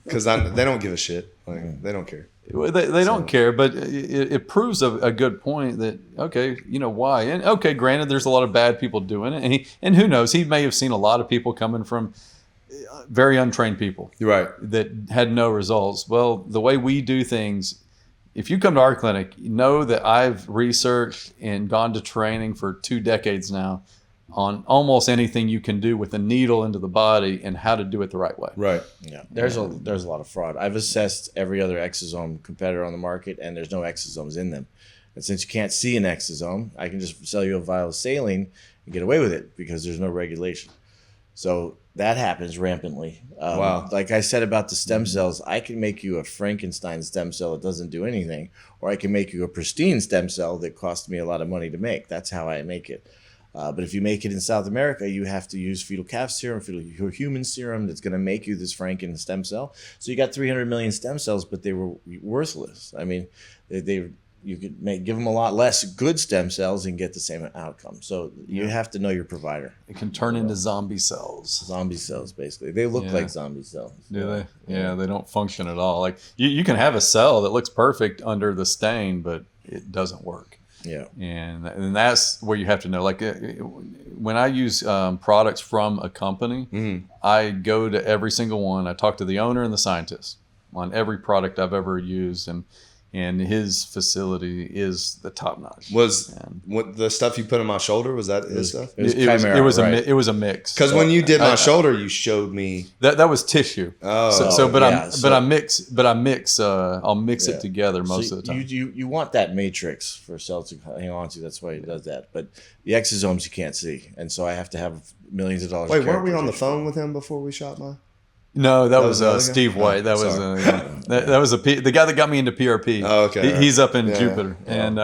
because they don't give a shit. Like, they don't care. They don't care, but it proves a good point that, okay, why? And okay, granted, there's a lot of bad people doing it. And who knows? He may have seen a lot of people coming from very untrained people. Right. That had no results. Well, the way we do things, if you come to our clinic, know that I've researched and gone to training for 2 decades now on almost anything you can do with a needle into the body and how to do it the right way. Right. Yeah. There's a lot of fraud. I've assessed every other exosome competitor on the market, and there's no exosomes in them. And since you can't see an exosome, I can just sell you a vial of saline and get away with it because there's no regulation. So that happens rampantly. Wow. Like I said about the stem cells, I can make you a Frankenstein stem cell that doesn't do anything, or I can make you a pristine stem cell that cost me a lot of money to make. That's how I make it. But if you make it in South America, you have to use fetal calf serum, fetal human serum that's going to make you this Franken stem cell. So you got 300 million stem cells, but they were worthless. I mean, you could give them a lot less good stem cells and get the same outcome. So you have to know your provider. It can turn into zombie cells. Zombie cells, basically. They look like zombie cells. Do they? Yeah, they don't function at all. Like you can have a cell that looks perfect under the stain, but it doesn't work. Yeah. And that's where you have to know. Like when I use products from a company, I go to every single one. I talk to the owner and the scientist on every product I've ever used, and his facility is the top notch. Was what the stuff you put on my shoulder? Was that his stuff? It was a mix. Because when you did my shoulder, you showed me that was tissue. I'll mix it together most of the time. You want that matrix for a cell to hang on to. That's why he does that. But the exosomes you can't see, and so I have to have millions of dollars. Wait, weren't we on the phone with him before we shot my? No, that was Steve White. That was the guy that got me into PRP. Oh, okay. He's up in Jupiter, and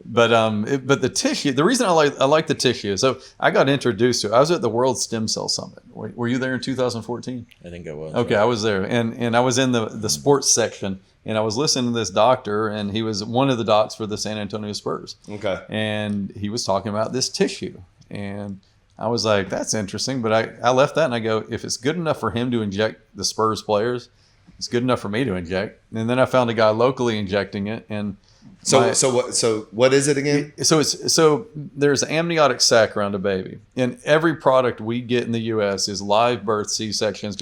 but the tissue. The reason I like the tissue. So I got introduced to it. I was at the World Stem Cell Summit. Were you there in 2014? I think I was. Okay, I was there, and I was in the sports section, and I was listening to this doctor, and he was one of the docs for the San Antonio Spurs. Okay, and he was talking about this tissue, and I was like, that's interesting. But I left that and I go, if it's good enough for him to inject the Spurs players, it's good enough for me to inject. And then I found a guy locally injecting it. And so what is it again? So there's an amniotic sac around a baby. And every product we get in the U.S. is live birth C-sections,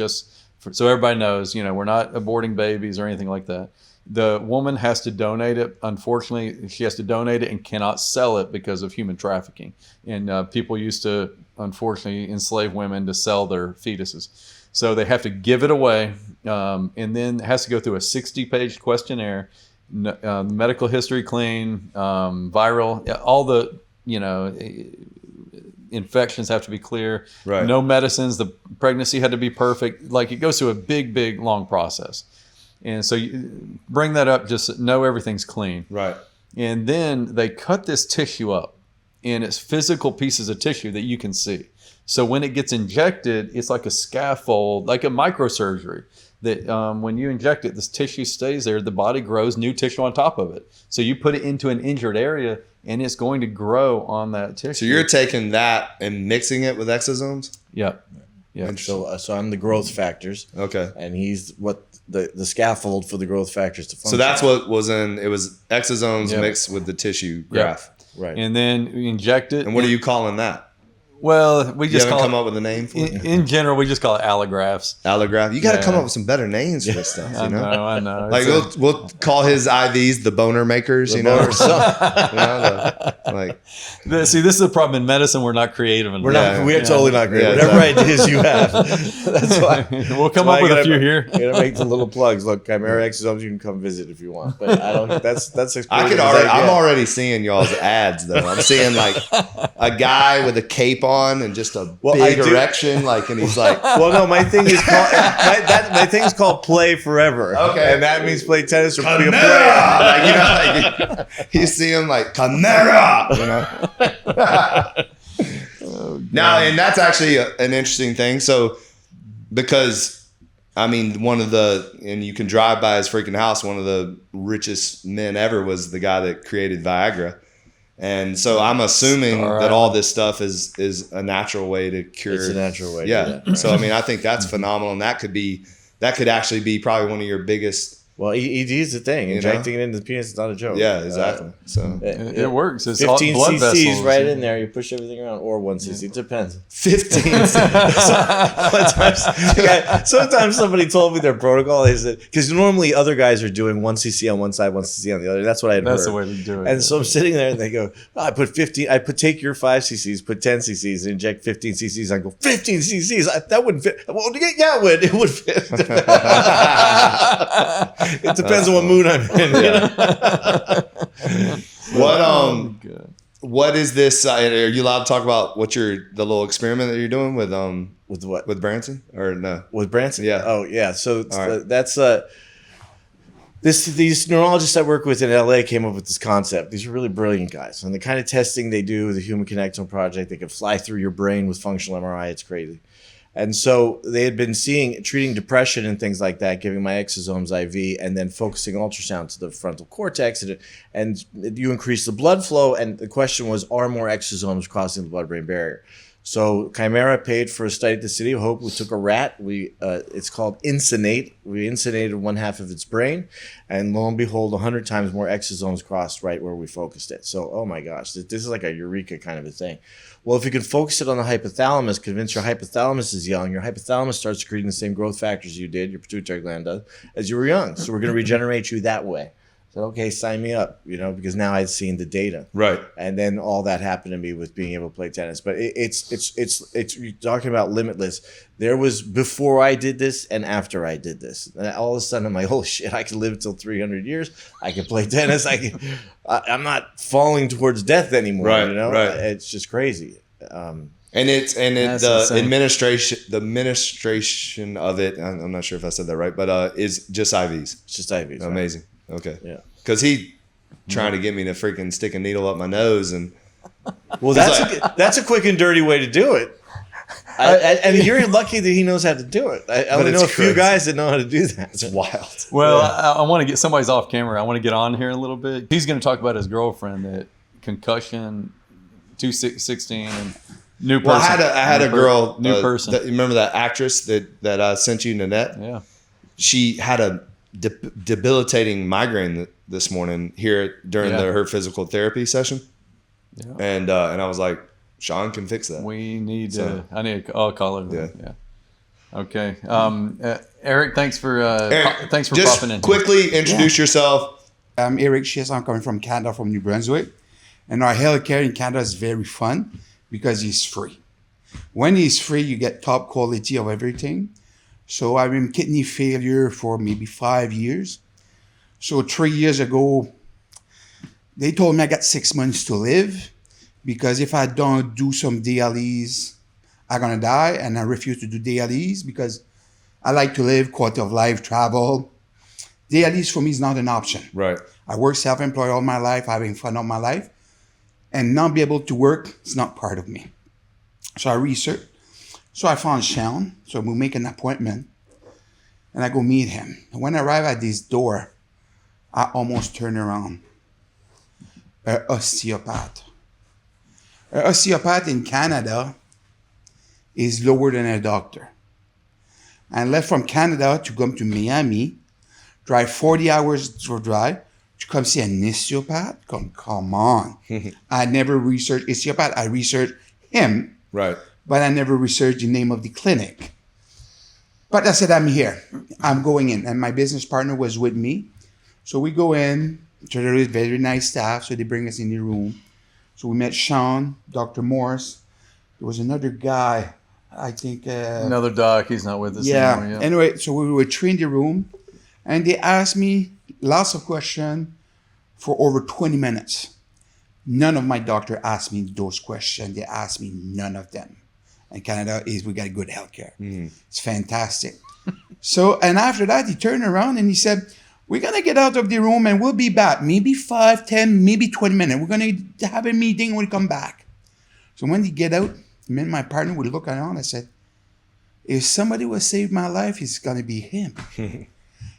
so everybody knows, we're not aborting babies or anything like that. The woman has to donate it. Unfortunately, she has to donate it and cannot sell it because of human trafficking. And people used to, unfortunately, enslave women to sell their fetuses. So they have to give it away, and then it has to go through a 60-page questionnaire, medical history clean, viral, all the, infections have to be clear. Right. No medicines. The pregnancy had to be perfect. Like, it goes through a big, long process. And so you bring that up, just know everything's clean. Right. And then they cut this tissue up, and it's physical pieces of tissue that you can see. So when it gets injected, it's like a scaffold, like a microsurgery, that when you inject it, this tissue stays there. The body grows new tissue on top of it. So you put it into an injured area, and it's going to grow on that tissue. So you're taking that and mixing it with exosomes? Yep. Yeah. So I'm the growth factors. Okay. And he's what the scaffold for the growth factors to function. So that's what was it was exosomes mixed with the tissue graft. Right. And then we inject it. And what are you calling that? Well, we just come up with a name for it? In general, we just call it allografts. Allograft. You got to come up with some better names for this stuff. I know. Like we'll call his IVs the boner makers, or something. See, this is the problem in medicine. We're not creative enough. We're totally not creative. Whatever ideas you have, that's why we'll come up with a few here. You're gonna make the little plugs. Look, Kimera Exosomes. You can come visit if you want, but I don't. That's. I'm already seeing y'all's ads though. I'm seeing like a guy with a cape on and just a big erection, and he's like, well, no, my thing is called my thing's called Play Forever. Okay, and that means play tennis or be a player. You see him like Kimera, Now, and that's actually an interesting thing. So, because and you can drive by his freaking house. One of the richest men ever was the guy that created Viagra. And so I'm assuming that all this stuff is a natural way to cure. It's a natural way. Yeah. So I think that's phenomenal, and that could actually be probably one of your biggest. Well, ED is the thing. Injecting it into the penis is not a joke. Yeah, exactly. So it works. It's 15 blood cc's vessels, right in there. You push everything around, or 1 cc. It depends. 15. Sometimes somebody told me their protocol. They said, because normally other guys are doing 1 cc on one side, 1 cc on the other. That's what I had heard. That's the way to do it. And so I'm sitting there, and they go, I put 15. Take your 5 cc's, put 10 cc's, and inject 15 cc's. I go, 15 cc's. That wouldn't fit. Well, yeah, it would. It would fit. It depends on what mood I'm in. What is this? Are you allowed to talk about the little experiment that you're doing with what? With Branson or no? With Branson? Yeah. Oh yeah. So that's These neurologists I work with in LA came up with this concept. These are really brilliant guys. And the kind of testing they do, the Human Connectome Project, they can fly through your brain with functional MRI. It's crazy. And so they had been treating depression and things like that, giving my exosomes IV, and then focusing ultrasound to the frontal cortex. And you increase the blood flow. And the question was, are more exosomes crossing the blood-brain barrier? So Kimera paid for a study at the City of Hope. We took a rat. It's called Incinate. We incinerated one half of its brain, and lo and behold, 100 times more exosomes crossed right where we focused it. So, oh my gosh, this is like a eureka kind of a thing. Well, if you can focus it on the hypothalamus, convince your hypothalamus is young, your hypothalamus starts secreting the same growth factors you did, your pituitary gland does, as you were young. So we're going to regenerate you that way. So, okay, sign me up, because now I'd seen the data. Right. And then all that happened to me with being able to play tennis. But it's you're talking about limitless. There was before I did this and after I did this. And all of a sudden I'm like, oh shit, I could live till 300 years. I can play tennis. I'm not falling towards death anymore. Right, right. It's just crazy. The administration of it, I'm not sure if I said that right, but is just IVs. It's just IVs. Amazing. Okay. Yeah. Because he trying to get me to freaking stick a needle up my nose, and well, that's a quick and dirty way to do it. And you're lucky that he knows how to do it. I only know a few guys that know how to do that. It's wild. Well, yeah. I want to get somebody's off camera. I want to get on here a little bit. He's going to talk about his girlfriend, that Concussion, 216, and new person. Well, I had a girl, new person. You remember that actress that I sent you, Nanette? Yeah. She had a debilitating migraine this morning here during her physical therapy session. Yeah. And I was like, Sean can fix that. I'll call her. Yeah. Okay. Eric, thanks for popping in. Quickly introduce yourself. I'm Eric Chiasson. I'm coming from Canada, from New Brunswick. And our healthcare in Canada is very fun because it's free. When it's free, you get top quality of everything. So I've been kidney failure for maybe 5 years. So 3 years ago, they told me I got 6 months to live because if I don't do some dialysis, I'm going to die. And I refuse to do dialysis because I like to live, quality of life, travel. Dialysis for me is not an option. Right. I work self-employed all my life, having fun all my life. And not be able to work, it's not part of me. So I researched. So I found Sean. So we make an appointment. And I go meet him. And when I arrive at this door, I almost turn around. An osteopath. An osteopath in Canada is lower than a doctor. I left from Canada to come to Miami, drive 40 hours for drive, to come see an osteopath? Come on. I never researched osteopath. I researched him. Right. But I never researched the name of the clinic. But I said, I'm here. I'm going in. And my business partner was with me. So we go in. So there is very nice staff. So they bring us in the room. So we met Sean, Dr. Morris. There was another guy, I think. Another doc. He's not with us anymore. Yeah. Anyway, so we were trained in the room. And they asked me lots of questions for over 20 minutes. None of my doctor asked me those questions. They asked me none of them. And Canada we got good healthcare. It's fantastic. So, and after that, he turned around and he said, we're going to get out of the room and we'll be back. Maybe 5, 10, maybe 20 minutes. We're going to have a meeting when we come back. So when he get out, me and my partner would look around. I said, if somebody will save my life, it's going to be him.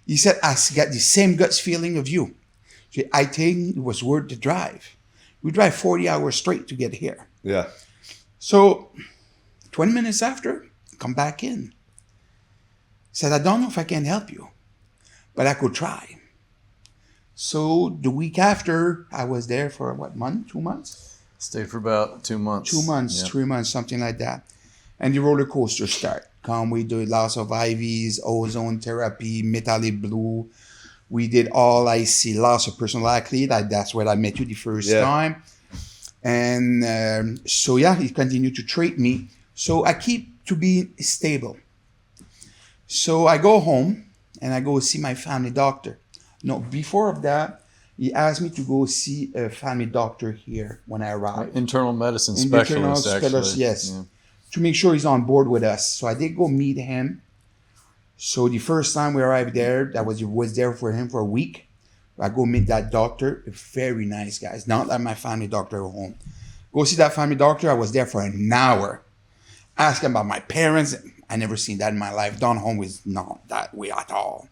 He said, I got the same guts feeling of you. So I think it was worth the drive. We drive 40 hours straight to get here. Yeah. So 20 minutes after, come back in. He said, I don't know if I can help you, but I could try. So the week after, I was there for what, month, 2 months? Stayed for about 2 months. 2 months, 3 months, something like that. And the roller coaster start. We do lots of IVs, ozone therapy, metallic blue. We did all lots of personal athlete. That's where I met you the first time. And he continued to treat me. So I keep to be stable. So I go home and I go see my family doctor. No, before of that, he asked me to go see a family doctor here when I arrived. Internal medicine specialist, actually. Yes. Yeah. To make sure he's on board with us. So I did go meet him. So the first time we arrived there, I was there for him for a week. I go meet that doctor, a very nice guy. It's not like my family doctor at home. Go see that family doctor. I was there for an hour. Ask him about my parents. I never seen that in my life. Don Home was not that way at all.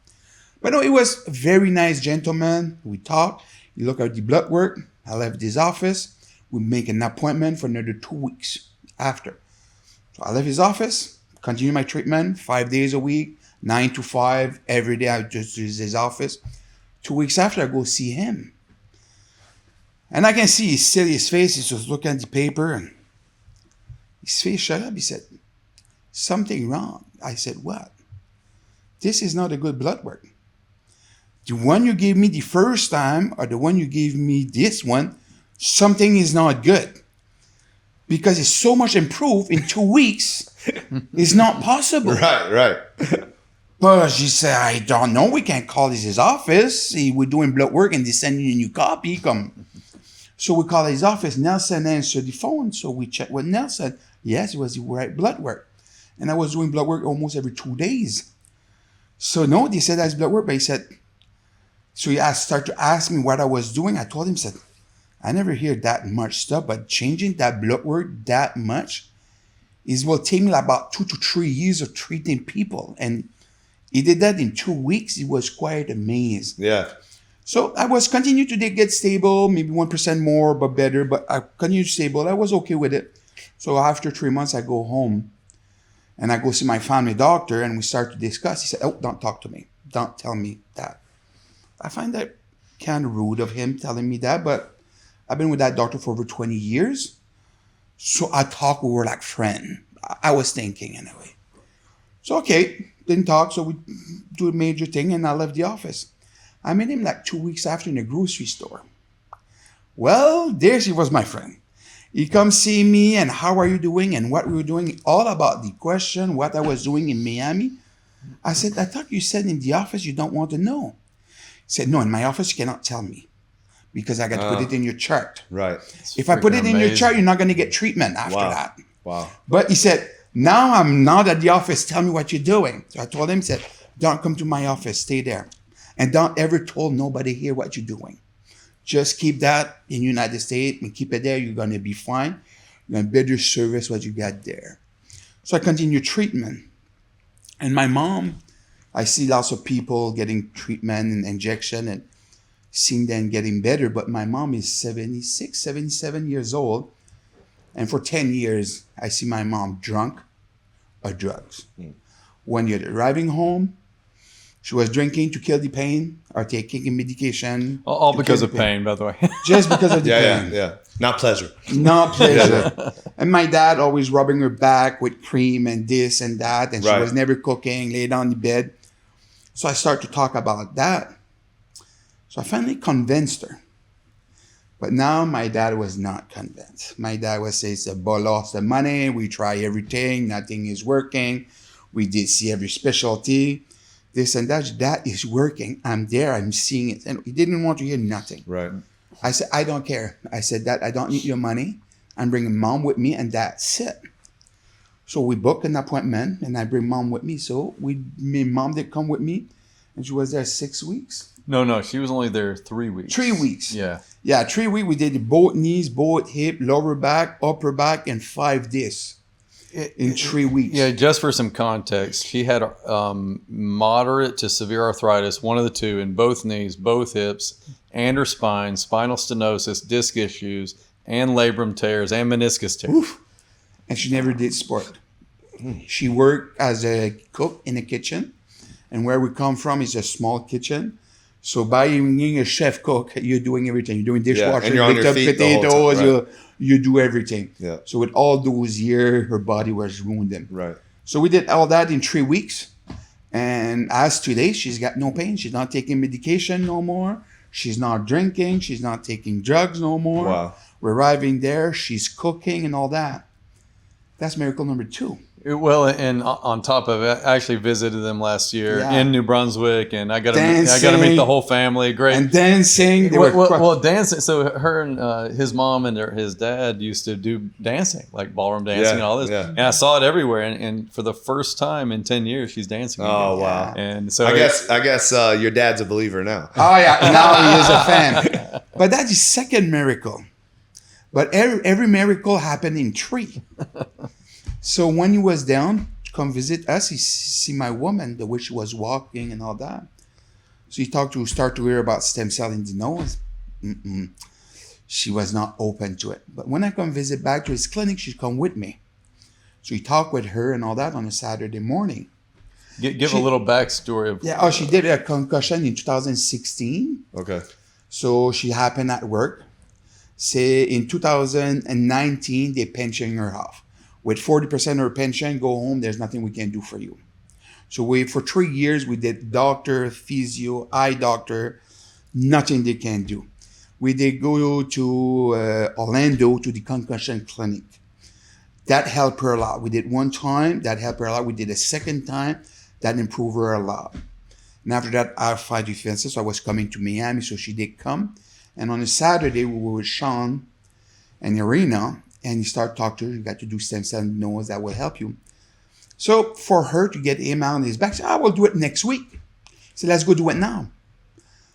But no, he was a very nice gentleman. We talked. He looked at the blood work. I left his office. We make an appointment for another 2 weeks after. So I left his office, continue my treatment, 5 days a week, 9 to 5. Every day I just use his office. 2 weeks after, I go see him. And I can see his face. He's just looking at the paper and his face shut up. He said, something wrong. I said, what? This is not a good blood work. The one you gave me the first time or the one you gave me this one, something is not good. Because it's so much improved in 2 weeks, it's not possible. Right. But she said, I don't know. We can't call his office. We're doing blood work and they send you a new copy. Come. So we call his office. Nelson answered the phone. So we checked with Nelson. Yes, it was the right blood work. And I was doing blood work almost every 2 days. So no, they said that's blood work. But he said, so he started to ask me what I was doing. I told him, said, I never hear that much stuff, but changing that blood work that much will take me about 2 to 3 years of treating people. And he did that in 2 weeks. He was quite amazed. Yeah. So I was continuing to get stable, maybe 1% more, but better. But I continued stable. I was okay with it. So after 3 months, I go home and I go see my family doctor and we start to discuss. He said, oh, don't talk to me. Don't tell me that. I find that kind of rude of him telling me that, but I've been with that doctor for over 20 years. So I talk, we were like friends. I was thinking anyway. So, okay, didn't talk. So we do a major thing and I left the office. I met him like 2 weeks after in a grocery store. Well, there she was, my friend. He comes see me and how are you doing and what we were doing, all about the question, what I was doing in Miami. I said, I thought you said in the office you don't want to know. He said, no, in my office you cannot tell me because I got to put it in your chart. Right. If I put it in your chart, you're not going to get treatment after that. Wow. But he said, now I'm not at the office. Tell me what you're doing. So I told him, he said, don't come to my office. Stay there. And don't ever tell nobody here what you're doing. Just keep that in the United States and keep it there. You're going to be fine. You're going to better service what you got there. So I continue treatment. And my mom, I see lots of people getting treatment and injection and seeing them getting better. But my mom is 76, 77 years old. And for 10 years, I see my mom drunk or drugs. When you're arriving home, she was drinking to kill the pain or taking medication. All because of pain, by the way. Just because of the pain. Yeah. Not pleasure. Not pleasure. And my dad always rubbing her back with cream and this and that. And she was never cooking, laid on the bed. So I start to talk about that. So I finally convinced her. But now my dad was not convinced. My dad was saying, it's a lost the money. We try everything. Nothing is working. We did see every specialty. This and that is working. I'm there. I'm seeing it. And he didn't want to hear nothing. Right. I said, I don't care. I said, Dad, I don't need your money. I'm bringing mom with me and that's it. So we booked an appointment and I bring mom with me. So mom did come with me and she was there 6 weeks. No, she was only there 3 weeks. 3 weeks. Yeah. Yeah, 3 weeks. We did both knees, both hip, lower back, upper back, and 5 discs in 3 weeks. Yeah, just for some context, she had moderate to severe arthritis, one of the two, in both knees, both hips, and her spine, spinal stenosis, disc issues, and labrum tears, and meniscus tears. Oof. And she never did sport. She worked as a cook in a kitchen. And where we come from is a small kitchen. So by being a chef cook, you're doing everything. You're doing dishwasher, and you're on your feet the whole time, right? You do everything. Yeah. So with all those years, her body was ruined. Right. So we did all that in 3 weeks. And as today, she's got no pain. She's not taking medication no more. She's not drinking. She's not taking drugs no more. Wow. We're arriving there. She's cooking and all that. That's miracle number 2. Well, and on top of it, I actually visited them last year Yeah. in New Brunswick, and I got to meet Dancing. the whole family. Great. And dancing. They were Well, dancing. So her and his mom and his dad used to do dancing, like ballroom dancing and all this. Yeah. And I saw it everywhere. And for the first time in 10 years, she's dancing. Oh, again. wow. And so I guess your dad's a believer now. Oh yeah, now he is a fan. But that's the second miracle. But every miracle happened in three. So when he was down to come visit us, he see my woman, the way she was walking and all that. So he start to hear about stem cell in the nose. She was not open to it. But when I come visit back to his clinic, she come with me. So he talked with her and all that on a Saturday morning. Give a little backstory of. Yeah, she did a concussion in 2016. Okay. So she happened at work. Say in 2019, they pension her off. With 40% of her pension, go home, there's nothing we can do for you. So for 3 years, we did doctor, physio, eye doctor, nothing they can do. We did go to Orlando to the concussion clinic. That helped her a lot. We did one time, that helped her a lot. We did a second time, that improved her a lot. And after that, I filed defenses. So I was coming to Miami, so she did come. And on a Saturday, we were with Sean and Irina, and he started talking to her. You got to do stem cell nose, that will help you. So for her to get him out on his back, she said, I will do it next week. So let's go do it now.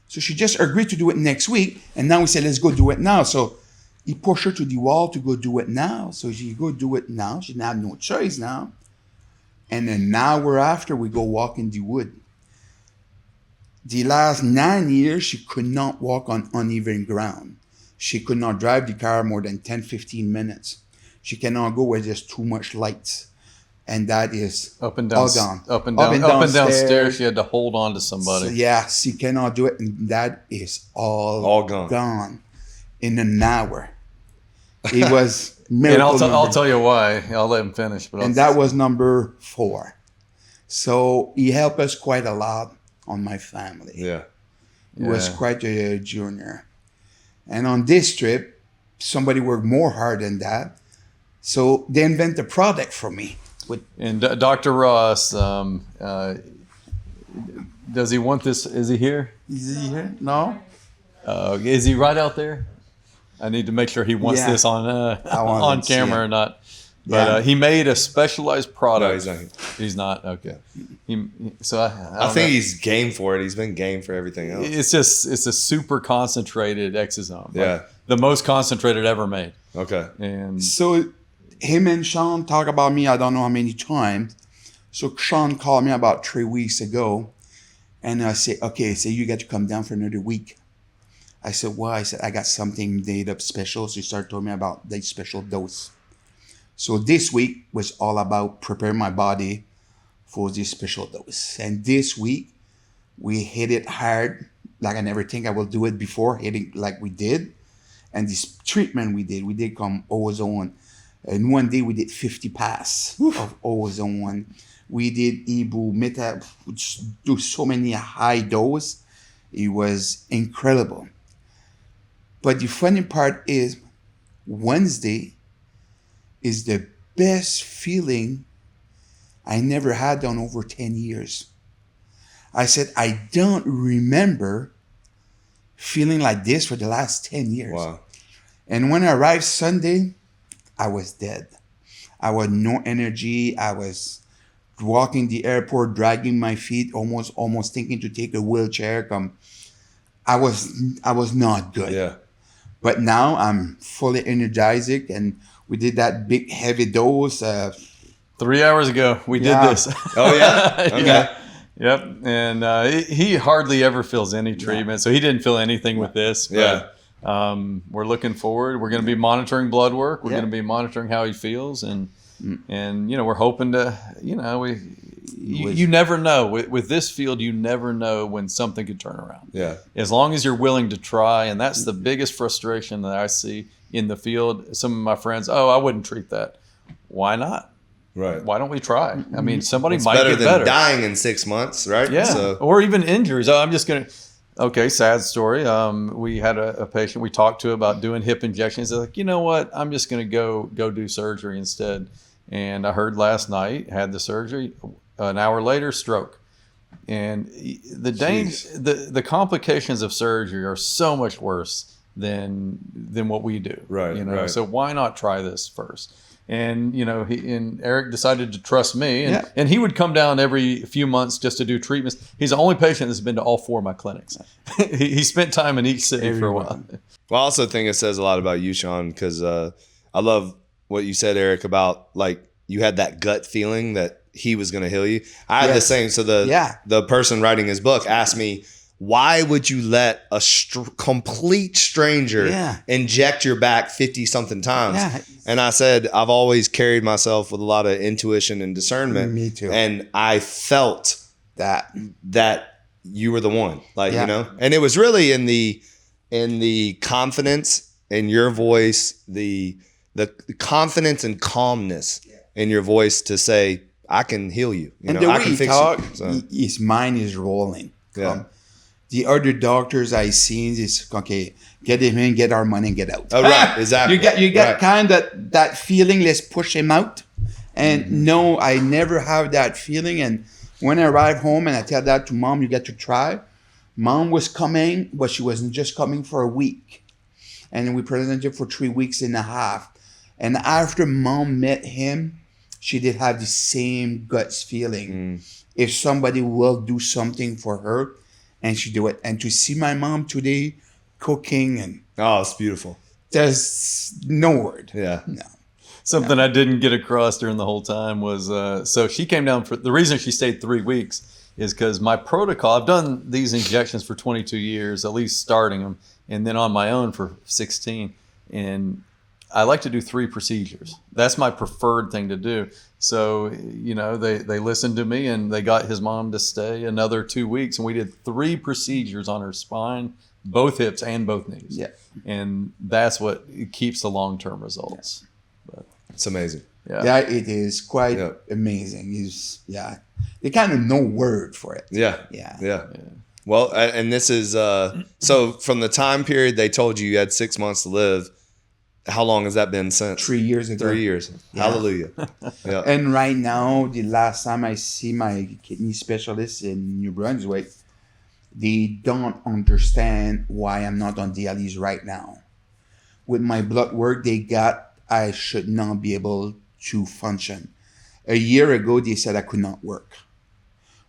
So she just agreed to do it next week. And now we said, let's go do it now. So he pushed her to the wall to go do it now. So she go do it now. She didn't have no choice now. And an hour after, we go walk in the wood. The last 9 years, she could not walk on uneven ground. She could not drive the car more than 10, 15 minutes. She cannot go where there's too much lights. And that is Up and down, all gone. up and down stairs. She had to hold on to somebody. So, yeah, she cannot do it. And that is all gone in an hour. It was miracle. And I'll tell you why. I'll let him finish. But that was number 4. So he helped us quite a lot on my family. Yeah. It was quite a journey. And on this trip, somebody worked more hard than that. So they invent a product for me. And Dr. Ross, does he want this? Is he here? Is he here? No? Is he right out there? I need to make sure he wants this on camera or not. But he made a specialized product. No, he's not. He's not? Okay. I think he's game for it. He's been game for everything else. It's a super concentrated exosome. Yeah. Like the most concentrated ever made. Okay. And so him and Sean talk about me, I don't know how many times. So Sean called me about 3 weeks ago. And I said, okay, so you got to come down for another week. I said, why? I said, I got something made up special. So he started telling me about the special dose. So this week was all about preparing my body for this special dose. And this week, we hit it hard, like I never think I will do it before, hitting like we did. And this treatment we did come ozone. And one day we did 50 pass of ozone. We did Ibu, Meta, which do so many high dose. It was incredible. But the funny part is Wednesday is the best feeling I never had in over 10 years. I said, I don't remember feeling like this for the last 10 years. Wow. And when I arrived Sunday, I was dead. I had no energy. I was walking the airport, dragging my feet, almost thinking to take a wheelchair. I was not good. Yeah. But now I'm fully energized, and we did that big heavy dose. 3 hours ago, we did this. Oh yeah. Okay. Yeah. Yep. And he hardly ever feels any treatment, so he didn't feel anything with this. But, we're looking forward. We're going to be monitoring blood work. We're going to be monitoring how he feels, and we're hoping to, you never know with this field. You never know when something could turn around. Yeah. As long as you're willing to try, and that's the biggest frustration that I see in the field. Some of my friends, I wouldn't treat that. Why not? Right. Why don't we try? I mean, somebody It's might better get than better. dying in 6 months, right? Yeah. So. Or even injuries. I'm just going to. Okay, sad story. We had a patient we talked to about doing hip injections. They're like, you know what? I'm just going to go do surgery instead. And I heard last night, had the surgery, an hour later, stroke. And the complications of surgery are so much worse than what we do. Right, You know, right. so why not try this first? And you know, Eric decided to trust me, and he would come down every few months just to do treatments. He's the only patient that's been to all 4 of my clinics. he spent time in each city for a while. Well, I also think it says a lot about you, Sean, because I love what you said, Eric, about like you had that gut feeling that he was going to heal you. I had the same. So the person writing his book asked me, why would you let a complete stranger inject your back 50 something times? Yeah. And I said, I've always carried myself with a lot of intuition and discernment. Me too. And I felt that you were the one, like, Yeah. you know, and it was really in the confidence in your voice, the confidence and calmness in your voice to say, I can heal you. And know, the I way can he fix talk, you. So, his mind is rolling. Yeah. The other doctors I seen is okay. Get him in, get our money, and get out. Oh, right, exactly. You get Right. kind of that feeling. Let's push him out. And no, I never have that feeling. And when I arrive home and I tell that to mom, you get to try. Mom was coming, but she wasn't just coming for a week. And we presented for 3 weeks and a half. And after mom met him, she did have the same guts feeling. If somebody will do something for her, and she do it. And to see my mom today cooking, and oh, it's beautiful. there's no word. Yeah. No. Something I didn't get across during the whole time was, so she came down for, the reason she stayed 3 weeks is because my protocol, I've done these injections for 22 years, at least starting them, and then on my own for 16. And I like to do 3 procedures. That's my preferred thing to do. So, you know, they listened to me and they got his mom to stay another 2 weeks. And we did 3 procedures on her spine, both hips and both knees. Yeah. And that's what keeps the long-term results. It's amazing. Yeah, it is quite amazing. They kind of no word for it. Yeah. Well, and this is, so from the time period they told you had 6 months to live, how long has that been since? 3 years ago. 3 years. Yeah. Hallelujah. Yeah. And right now, the last time I see my kidney specialist in New Brunswick, they don't understand why I'm not on dialysis right now. With my blood work they got, I should not be able to function. A year ago, they said I could not work.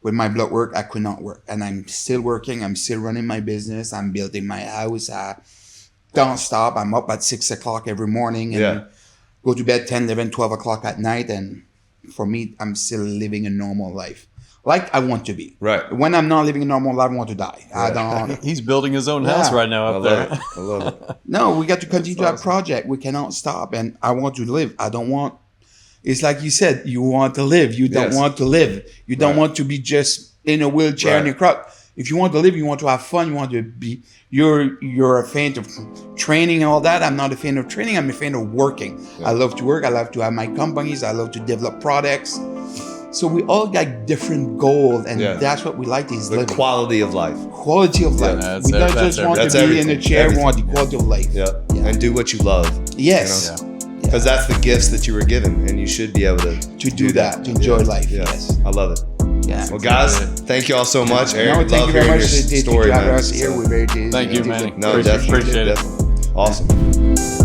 With my blood work, I could not work. And I'm still working. I'm still running my business. I'm building my house. I don't stop. I'm up at 6 o'clock every morning and go to bed 10, 11, 12 o'clock at night. And for me, I'm still living a normal life like I want to be. Right. When I'm not living a normal life, I want to die. I don't. He's building his own house right now up there. I love it. No, we got to continue that project. We cannot stop. And I want to live. I don't want. It's like you said, you want to live. You don't want to live. You don't want to be just in a wheelchair in your crowd. If you want to live, you want to have fun. You want to be. You're a fan of training and all that. I'm not a fan of training. I'm a fan of working. I love to work. I love to have my companies. I love to develop products. So we all got different goals, and that's what we like is living. Quality of life. Quality of life. We don't just want to be in a chair. We want the quality of life. Yeah. And do what you love. Yes. You know? Because that's the gifts that you were given, and you should be able to do that, to enjoy life. Yes. I love it. Yeah. Well, guys, thank you all so much. Eric, thank love you very hearing much your story, to have man. us here. We're very Thank you, Manning. No, definitely. Appreciate it. Awesome.